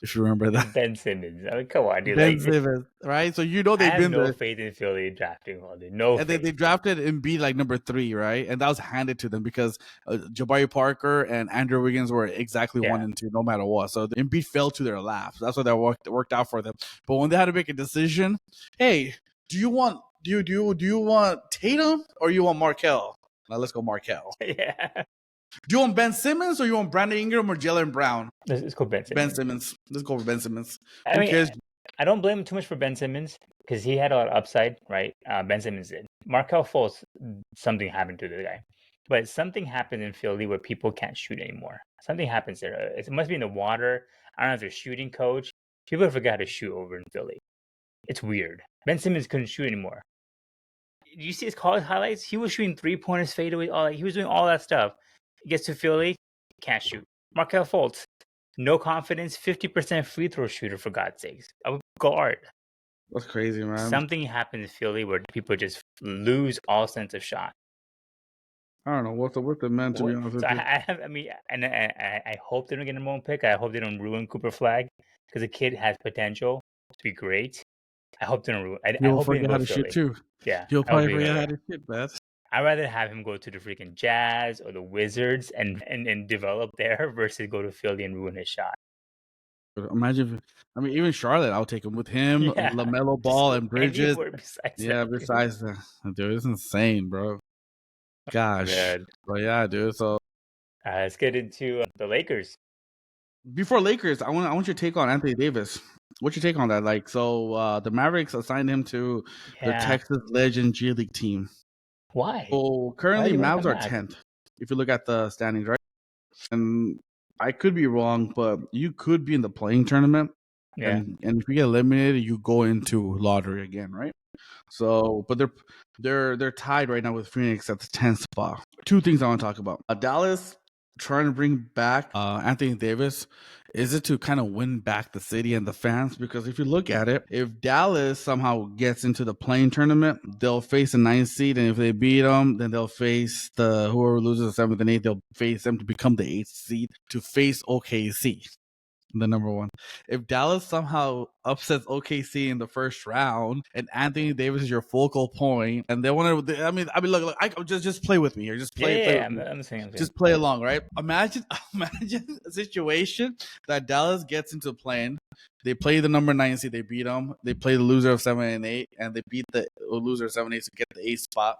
if you remember that. Ben Simmons. I mean, come on, dude. Ben Like, Simmons, right? So I they've have been no there. faith in Philly drafting well, dude. No And they faith. drafted Embiid like number 3, right? And that was handed to them because Jabari Parker and Andrew Wiggins were exactly 1 Yeah. and 2, no matter what. So the Embiid fell to their laps. That's what that worked out for them. But when they had to make a decision, hey, do you want Tatum or you want Markelle? Now let's go Markelle. Yeah. Do you want Ben Simmons or you want Brandon Ingram or Jalen Brown? Let's go Ben Ben Simmons. Simmons. Let's go for Ben Simmons. I Who mean, cares? I don't blame him too much for Ben Simmons because he had a lot of upside, right? Ben Simmons did. Markelle Fultz, something happened to the guy. But something happened in Philly where people can't shoot anymore. Something happens there. It must be in the water. I don't know if they're shooting coach. People forgot to shoot over in Philly. It's weird. Ben Simmons couldn't shoot anymore. Did you see his college highlights? He was shooting 3-pointers, fadeaway. He was doing all that stuff. He gets to Philly, can't shoot. Markelle Fultz, no confidence, 50% free throw shooter, for God's sakes. I would guard. That's crazy, man. Something happened in Philly where people just lose all sense of shot. I don't know what's the man, to be honest with So you. I hope they don't get a number 1 pick. I hope they don't ruin Cooper Flag because the kid has potential to be great. I hope they don't ruin. I He'll hope he didn't forget go how to to shoot Philly. too. Yeah, He'll I hope probably he didn't forget go how there. to shoot, man. I'd rather have him go to the freaking Jazz or the Wizards and develop there versus go to Philly and ruin his shot. Imagine, even Charlotte, I'll take him with him, Yeah, LaMelo just Ball, go and Bridges. anywhere besides Yeah, that, dude. besides that, dude, it's insane, bro. Gosh, Man. but yeah, dude. So Let's get into the Lakers. before Lakers, I want your take on Anthony Davis. What's your take on that? Like, so the Mavericks assigned him to their Yeah, Texas Legend G League team. why? So Why currently, do you want Mavs him are back? 10th. If you look at the standings, right? And I could be wrong, but you could be in the playing tournament, Yeah, and if you get eliminated, you go into lottery again, right? So, but they're tied right now with Phoenix at the 10th spot. Two things I want to talk about: Dallas trying to bring back Anthony Davis. Is it to kind of win back the city and the fans? Because if you look at it, if Dallas somehow gets into the playing tournament, they'll face a 9th seed, and if they beat them, then they'll face the whoever loses the 7th and 8th. They'll face them to become the 8th seed to face OKC, the number 1. If Dallas somehow upsets OKC in the first round, and Anthony Davis is your focal point, and they want to, look, just play with me here. Just yeah, play yeah. with me. I'm saying. Just play along, right? Imagine a situation that Dallas gets into playing. They play the number 9 seed, they beat them. They play the loser of 7 and 8, and they beat the loser of 7 and 8 to get the 8th spot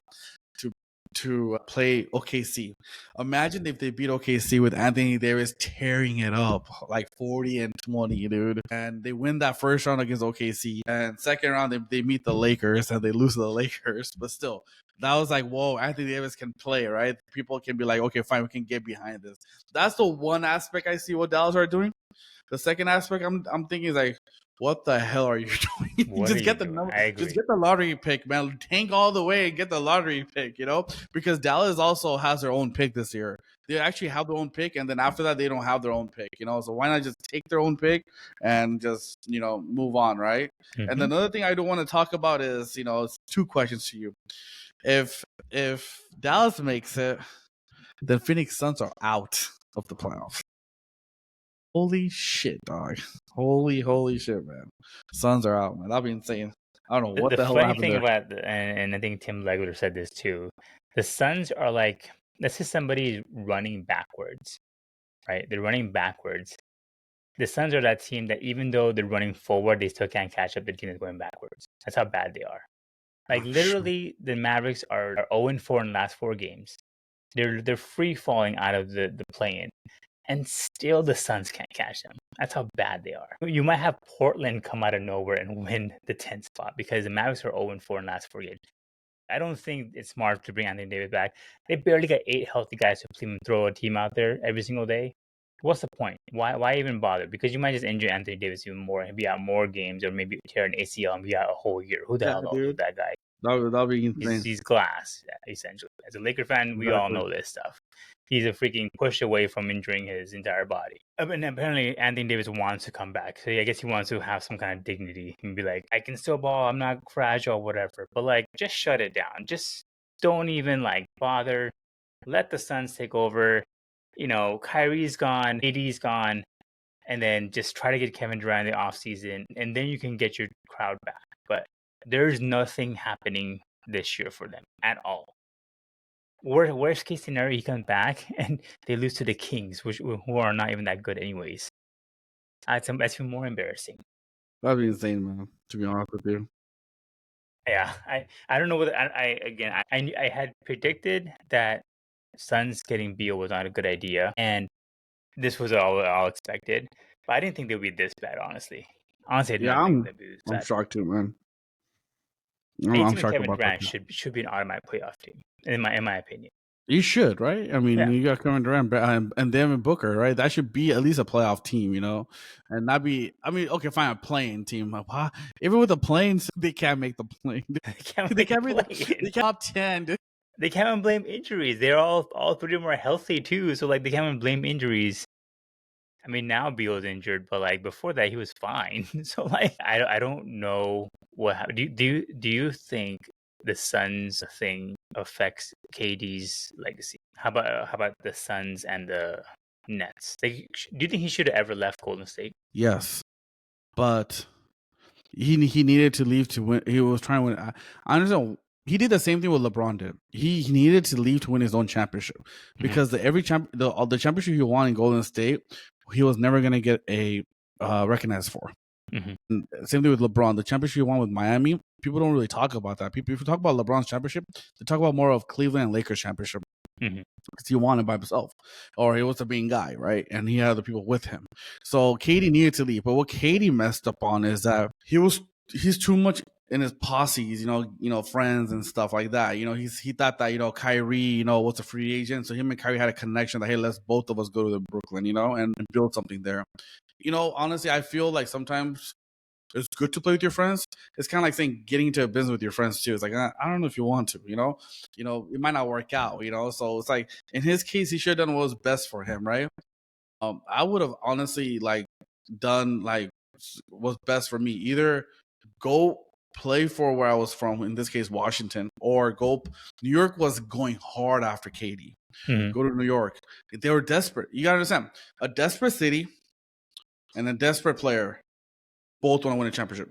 to play OKC. Imagine if they beat OKC with Anthony Davis tearing it up like 40 and 20, dude. And they win that first round against OKC. And second round, they meet the Lakers and they lose to the Lakers. But still, that was like, whoa, Anthony Davis can play, right? People can be like, okay, fine, we can get behind this. That's the one aspect I see what Dallas are doing. The second aspect I'm thinking is like, what the hell are you doing? What are Just you get the doing? number, I agree. just get the lottery pick, man. Tank all the way and get the lottery pick, because Dallas also has their own pick this year. They actually have their own pick, and then after that, they don't have their own pick, So why not just take their own pick and just move on, right? Mm-hmm. And another thing I do want to talk about is it's 2 questions to you. If Dallas makes it, then Phoenix Suns are out of the playoffs. Holy shit, dog. Holy shit, man. Suns are out, man. That'd be insane. I don't know what the hell funny happened thing there. about and I think Tim Legler said this too. The Suns are like, let's say somebody's running backwards, right? They're running backwards. The Suns are that team that even though they're running forward, they still can't catch up the team that's going backwards. That's how bad they are. Like literally, the Mavericks are 0-4 in the last 4 games. They're free falling out of the play-in. and still the Suns can't catch them. That's how bad they are. You might have Portland come out of nowhere and win the 10th spot because the Mavericks are 0-4 in last 4 games. I don't think it's smart to bring Anthony Davis back. They barely got 8 healthy guys to throw a team out there every single day. What's the point? Why even bother? Because you might just injure Anthony Davis even more and be out more games, or maybe tear an ACL and be out a whole year. Who the hell knows with that guy? That'll be insane. He's glass, essentially. As a Laker fan, we all know this stuff. He's a freaking push away from injuring his entire body. And apparently, Anthony Davis wants to come back. So I guess he wants to have some kind of dignity and be like, I can still ball. I'm not fragile, whatever. But like, just shut it down. Just don't even like bother. Let the Suns take over. You know, Kyrie's gone, AD's gone, and then just try to get Kevin Durant in the offseason, and then you can get your crowd back. But there's nothing happening this year for them at all. Worst case scenario, he comes back and they lose to the Kings, who are not even that good anyways. That's even more embarrassing. That'd be insane, man. To be honest with you. Yeah, I don't know whether I had predicted that Suns getting Beal was not a good idea, and this was all expected. But I didn't think they would be this bad, honestly. Honestly, Yeah, I'm shocked too, man. I'm shocked Kevin Durant should be an automatic playoff team, in my opinion. You should, right? I mean, you got Kevin Durant and Devin Booker, right? That should be at least a playoff team, you know, and not be. I mean, okay, fine, a playing team. Even with the planes, they can't make the plane. They can't make the top 10. Dude. They can't even blame injuries. They're all three of them are healthy too, so like they can't even blame injuries. I mean, now Beal's injured, but like before that, he was fine. So like, I don't know what happened. Do you think the Suns thing affects KD's legacy? How about the Suns and the Nets? Like, do you think he should have ever left Golden State? Yes, but he needed to leave to win. He was trying to win. I understand. He did the same thing what LeBron did. He needed to leave to win his own championship because the championship he won in Golden State, he was never going to get a recognized for. Mm-hmm. Same thing with LeBron. The championship he won with Miami, people don't really talk about that. If you talk about LeBron's championship, they talk about more of Cleveland and Lakers championship. Mm-hmm. Because he won it by himself, or he was the main guy, right? And he had other people with him. So KD needed to leave. But what KD messed up on is that he's too much in his posses, you know, friends and stuff like that. You know, he thought that, you know, Kyrie, you know, was a free agent. So him and Kyrie had a connection that, hey, let's both of us go to Brooklyn, you know, and build something there. You know, honestly, I feel like sometimes it's good to play with your friends. It's kind of like saying getting into a business with your friends too. It's like, I don't know if you want to, you know, it might not work out, you know? So it's like, in his case, he should have done what was best for him, right? I would have honestly like done like what's best for me. Either go play for where I was from, in this case, Washington, or go. New York was going hard after KD. Mm-hmm. Go to New York. They were desperate. You gotta understand, a desperate city and a desperate player both want to win a championship.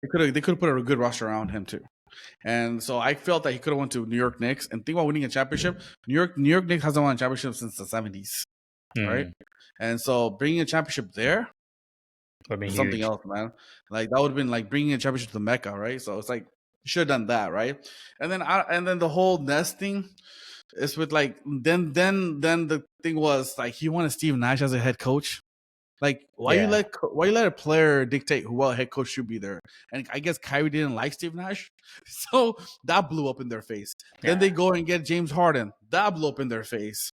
They could have put a good roster around him too. And so I felt that he could have went to New York Knicks and think about winning a championship. New York Knicks hasn't won a championship since the 70s, right? And so bringing a championship there would be something else, man. Like that would have been like bringing a championship to Mecca, right? So it's like you should have done that, right? And then the whole Nets thing is with like then the thing was like he wanted Steve Nash as a head coach. Like why you let a player dictate who a head coach should be there? And I guess Kyrie didn't like Steve Nash, so that blew up in their face. Yeah. Then they go and get James Harden, that blew up in their face.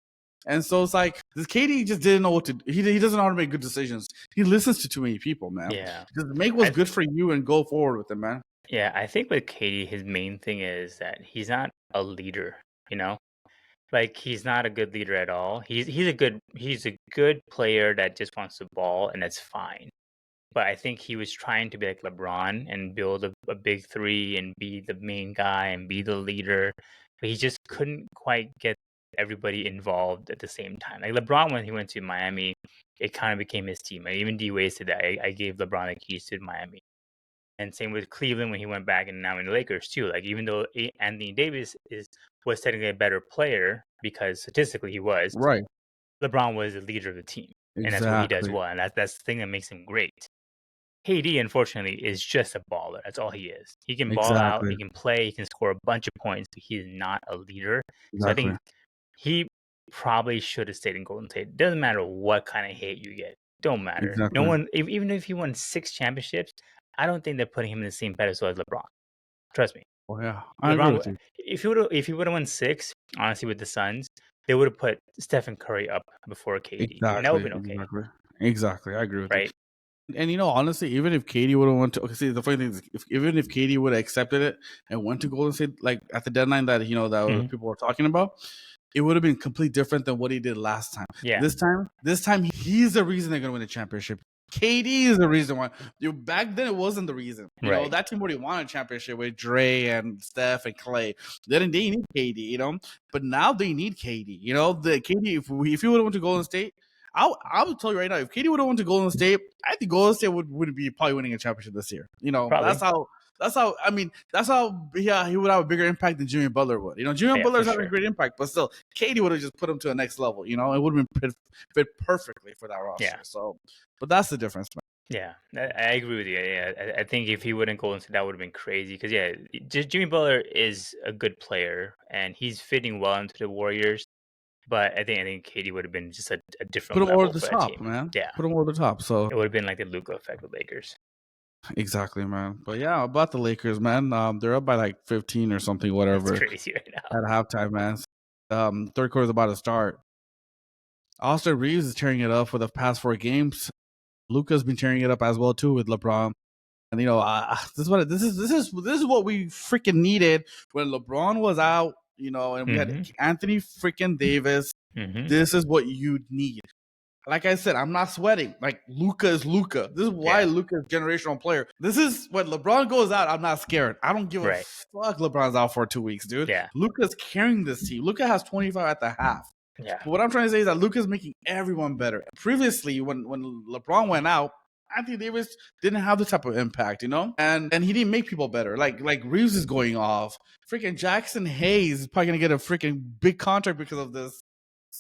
And so it's like this KD just didn't know what to do. He doesn't know how to make good decisions. He listens to too many people, man. Yeah, just make what's good for you and go forward with it, man. Yeah, I think with KD, his main thing is that he's not a leader. You know. Like he's not a good leader at all. He's a good player that just wants the ball, and that's fine. But I think he was trying to be like LeBron and build a big three and be the main guy and be the leader. But he just couldn't quite get everybody involved at the same time. Like LeBron, when he went to Miami, it kind of became his team. And even D Wade said that I gave LeBron the keys to Miami. And same with Cleveland when he went back, and now in the Lakers too. Like even though Anthony Davis was technically a better player because statistically he was, right. LeBron was the leader of the team, and that's what he does well, and that's the thing that makes him great. KD, unfortunately, is just a baller. That's all he is. He can ball out, he can play, he can score a bunch of points, but he is not a leader. So I think probably should have stayed in Golden State. Doesn't matter what kind of hate you get. Don't matter. No Exactly. one, even if he won 6 championships, I don't think they're putting him in the same pedestal as LeBron. Trust me. Oh yeah, I agree with you. If he would have won 6, honestly, with the Suns, they would have put Stephen Curry up before KD, and that would have been okay, Exactly. I agree with you. right? And honestly, even if Katie would have went to, see, the funny thing is, even if Katie would have accepted it and went to Golden State, like at the deadline that Mhm. people were talking about, it would have been completely different than what he did last time. Yeah, This time, he's the reason they're going to win a championship. KD is the reason why. Back then, it wasn't the reason. right. That team already won a championship with Dre and Steph and Clay. They need KD. But now they need KD. The KD. If he would have went to Golden State, I would tell you right now, if KD would have went to Golden State, I think Golden State would be probably winning a championship this year. Probably. That's how. I mean, that's how. Yeah, he would have a bigger impact than Jimmy Butler would. Jimmy Butler's having a great impact, but still, KD would have just put him to the next level. It would have been fit perfectly for that roster. Yeah. So, but that's the difference, man. Yeah, I agree with you. Yeah, I think if he wouldn't go into that would have been crazy because just Jimmy Butler is a good player and he's fitting well into the Warriors. But I think KD would have been just a different Put him over level the for that top, team. man. Yeah, Put him over the top. So it would have been like the Luka effect with Lakers. exactly, man. But yeah, about the Lakers, man. They're up by like 15 or something, whatever. It's crazy right now. At halftime, man. Third quarter's about to start. Austin Reeves is tearing it up for the past 4 games. Luka's been tearing it up as well too with LeBron. And this is what we freaking needed when LeBron was out. And we had Anthony freaking Davis. This is what you need. Like I said, I'm not sweating. Like Luka is Luka. This is why Luka is a generational player. This is when LeBron goes out, I'm not scared. I don't give a fuck LeBron's out for 2 weeks, dude. Yeah. Luka's carrying this team. Luka has 25 at the half. Yeah. But what I'm trying to say is that Luka's making everyone better. Previously, when LeBron went out, Anthony Davis didn't have the type of impact, and he didn't make people better. Like Reeves is going off. Freaking Jackson Hayes is probably gonna get a freaking big contract because of this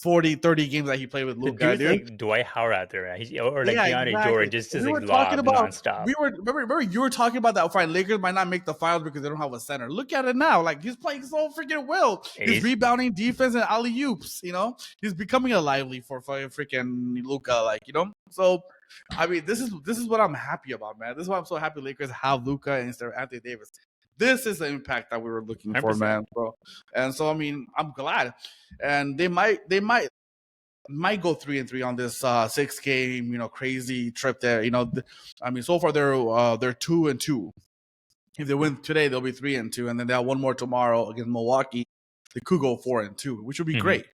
30 games that he played with Luka, dude. Like Dwight Howard out there, or like DeAndre Jordan, just like talking about nonstop. Remember you were talking about that. Fine, Lakers might not make the finals because they don't have a center. Look at it now. Like he's playing so freaking well. He's rebounding, defense, and alley oops. He's becoming a lively for freaking Luka. So. I mean, this is what I'm happy about, man. This is why I'm so happy Lakers have Luka instead of Anthony Davis. This is the impact that we were looking 100%. For, man, bro. And so, I mean, I'm glad. And they might go 3-3 on this 6-game, crazy trip there. I mean, so far they're 2-2. If they win today, they'll be 3-2, and then they have one more tomorrow against Milwaukee. They could go 4-2, which would be great.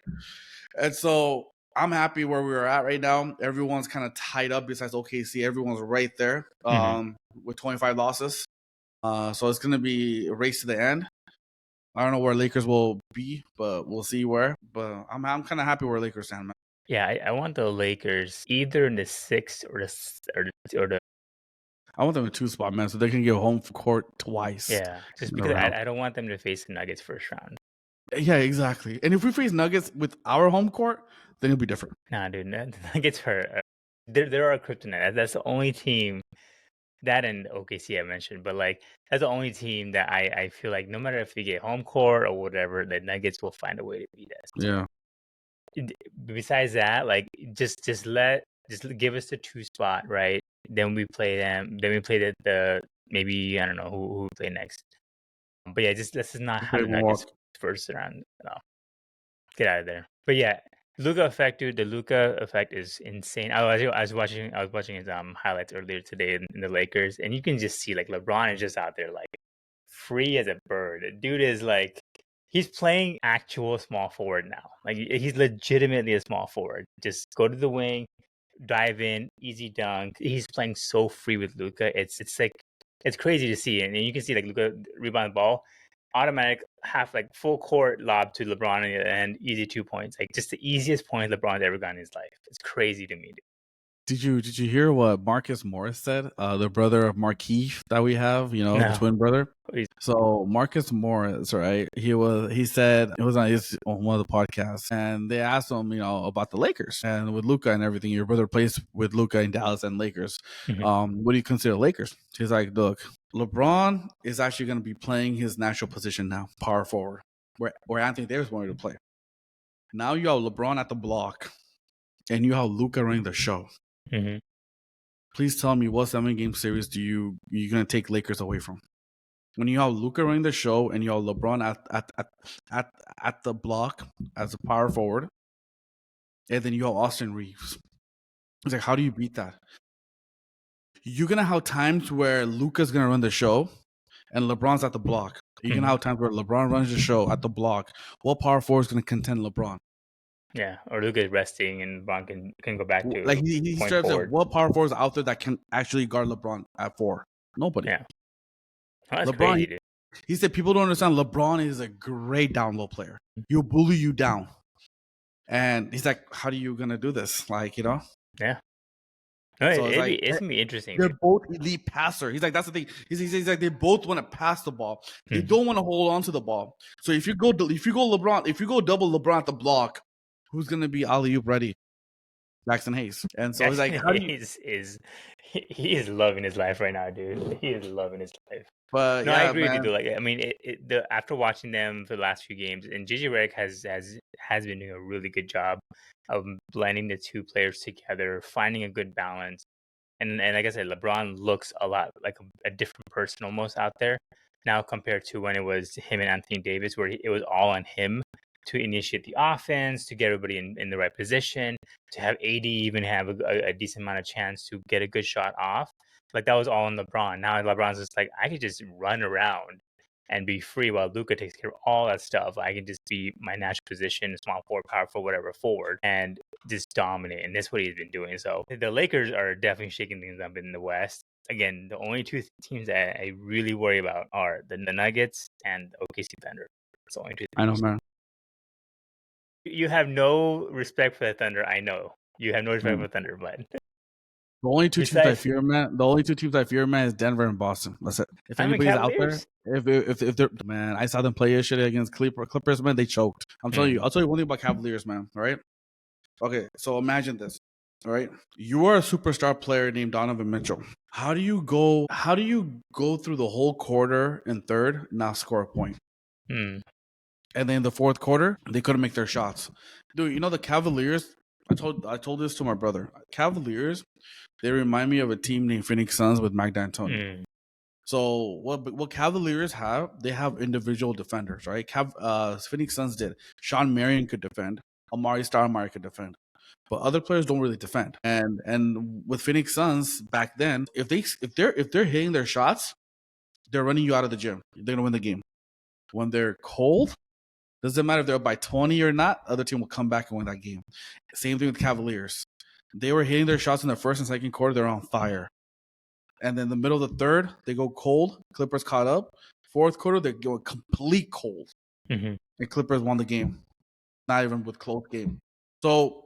And so I'm happy where we are at right now. Everyone's kind of tied up besides OKC. Everyone's right there with 25 losses. So it's going to be a race to the end. I don't know where Lakers will be, but we'll see where. But I'm kind of happy where Lakers stand, man. Yeah, I want the Lakers either in the 6th or the. I want them in 2 spot, man, so they can get home court twice. Yeah, just because I don't want them to face the Nuggets first round. Yeah, exactly. And if we face Nuggets with our home court, then it'll be different. Nah, dude, the Nuggets are they're our kryptonite. That's the only team. That and OKC I mentioned, but that's the only team that I feel like no matter if we get home court or whatever, the Nuggets will find a way to beat us. Yeah. Besides that, just give us the 2 spot, right? Then we play them. Then we play the maybe I don't know who we play next. But yeah, let's just not have the Nuggets first round. No, get out of there. But yeah. Luka effect, dude. The Luka effect is insane. I was watching his highlights earlier today in the Lakers, and you can just see LeBron is just out there free as a bird. The dude is he's playing actual small forward now. He's legitimately a small forward. Just go to the wing, dive in, easy dunk. He's playing so free with Luka. It's crazy to see, and you can see Luka rebound the ball. Automatic full court lob to LeBron and easy 2 points. Just the easiest point LeBron's ever gotten in his life. It's crazy to me. Did you hear what Marcus Morris said? The brother of Markieff that we have, the twin brother. So Marcus Morris, right? He said it was on one of the podcasts, and they asked him, about the Lakers and with Luka and everything. Your brother plays with Luka in Dallas and Lakers. What do you consider Lakers? He's like, look, LeBron is actually going to be playing his natural position now, power forward, where Anthony Davis wanted to play. Now you have LeBron at the block, and you have Luka running the show. Mm-hmm. Please tell me what 7-game series you gonna take Lakers away from? When you have Luka running the show and you have LeBron at the block as a power forward, and then you have Austin Reeves. It's like, how do you beat that? You're gonna have times where Luka's gonna run the show and LeBron's at the block. You're gonna have times where LeBron runs the show at the block. What power forward is gonna contend LeBron? Yeah, or Luka's resting and LeBron can go back to Like he point starts forward. at what power forwards out there that can actually guard LeBron at 4? Nobody. Yeah, oh, that's LeBron. crazy, dude. He said people don't understand. LeBron is a great down low player. He'll bully you down, and he's like, "How are you gonna do this?" Like, you know. Yeah. No, So it's gonna be interesting. They're Dude. both elite passer. He's like, that's the thing. He's like, they both want to pass the ball. They don't want to hold on to the ball. So if you go double LeBron at the block, who's gonna be alley-oop ready? Jackson Hayes. And so he's like, how do you? He is loving his life right now, dude. He is loving his life. But No, yeah, I agree man. with you. Though. Like, I mean, after watching them for the last few games, and JJ Redick has been doing a really good job of blending the two players together, finding a good balance. And like I said, LeBron looks a lot like a different person almost out there now compared to when it was him and Anthony Davis, where it was all on him to initiate the offense, to get everybody in the right position, to have AD even have a decent amount of chance to get a good shot off. Like that was all on LeBron. Now LeBron's just like, I could just run around and be free while Luka takes care of all that stuff. I can just be my natural position, small forward, power forward, whatever forward, and just dominate. And that's what he's been doing. So the Lakers are definitely shaking things up in the West. Again, the only two teams that I really worry about are the Nuggets and OKC Thunder. It's the only two teams. I know, man. You have no respect for the Thunder. I know you have no respect for Thunder, but the only two teams I fear, man. The only two teams I fear, man, is Denver and Boston. That's it. If anybody's out there, if they're, man, I saw them play yesterday against Clippers, man, they choked. I'm telling you. I'll tell you one thing about Cavaliers, man. All right. Okay, so imagine this. All right, you are a superstar player named Donovan Mitchell. How do you go through the whole quarter and third, not score a point? And then in the fourth quarter, they couldn't make their shots. Dude, you know the Cavaliers. I told this to my brother. Cavaliers, they remind me of a team named Phoenix Suns with Mike D'Antoni. So what Cavaliers have, they have individual defenders, right? Phoenix Suns did. Sean Marion could defend. Amari Stoudemire could defend. But other players don't really defend. And with Phoenix Suns back then, if they're hitting their shots, they're running you out of the gym. They're gonna win the game. When they're cold, doesn't matter if they're up by 20 or not, other team will come back and win that game. Same thing with Cavaliers. They were hitting their shots in the first and second quarter, they're on fire. And then the middle of the third, they go cold. Clippers caught up. Fourth quarter, they go complete cold. And Clippers won the game. Not even with close game. So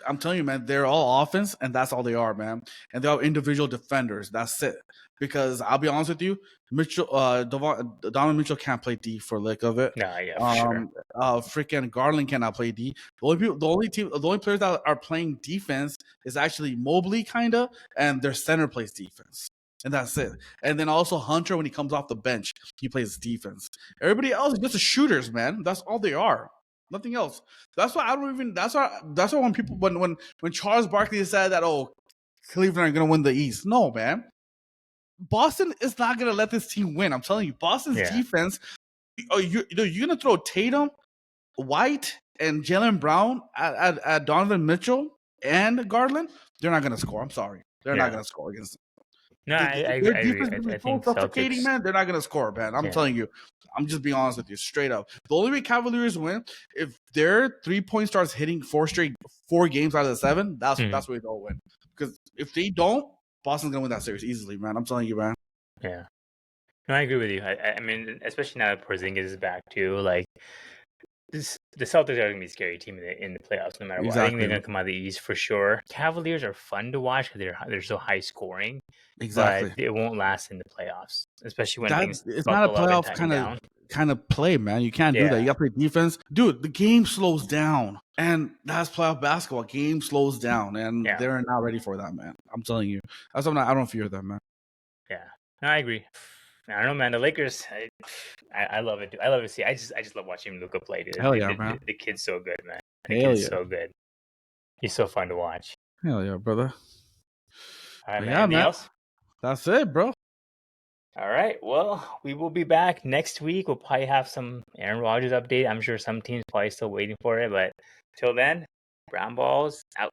I'm telling you, man, they're all offense, and that's all they are, man. And they're all individual defenders. That's it. Because I'll be honest with you, Donovan Mitchell can't play D for lick of it. Nah, yeah, for sure. Freaking Garland cannot play D. The only players that are playing defense is actually Mobley, kinda, and their center plays defense. And that's it. And then also Hunter, when he comes off the bench, he plays defense. Everybody else is just shooters, man. That's all they are. Nothing else. That's why I don't even. That's why when people when Charles Barkley said that, oh, Cleveland are gonna win the East. No, man. Boston is not gonna let this team win. I'm telling you, Boston's defense. You're gonna throw Tatum, White, and Jaylen Brown at Donovan Mitchell and Garland. They're not gonna score. I'm sorry. They're not gonna score against them. No, I agree. I think suffocating, man. They're not gonna score, man. I'm telling you. I'm just being honest with you, straight up. The only way Cavaliers win if their 3-point starts hitting 4 games out of the 7. That's where they'll win. Because if they don't, Boston's gonna win that series easily, man. I'm telling you, man. Yeah. No, I agree with you. I mean, especially now that Porzingis is back too. Like, the Celtics are going to be a scary team in the playoffs, no matter what. I think they're going to come out of the East for sure. Cavaliers are fun to watch because they're so high scoring. Exactly. But it won't last in the playoffs, especially when it's not a playoff kind of play, man. You can't do that. You got to play defense, dude. The game slows down, and that's playoff basketball. Game slows down, and they're not ready for that, man. I'm telling you. That's something I don't fear them, man. Yeah, no, I agree. I don't know, man. The Lakers, I love it. I love to see. I just love watching Luka play. Dude. Hell yeah, man. The kid's so good, man. That kid Hell is yeah. so good. He's so fun to watch. Hell yeah, brother. All right, But man. yeah, Anything man. else? That's it, bro. All right. Well, we will be back next week. We'll probably have some Aaron Rodgers update. I'm sure some teams probably still waiting for it, but till then, Brown Balls out.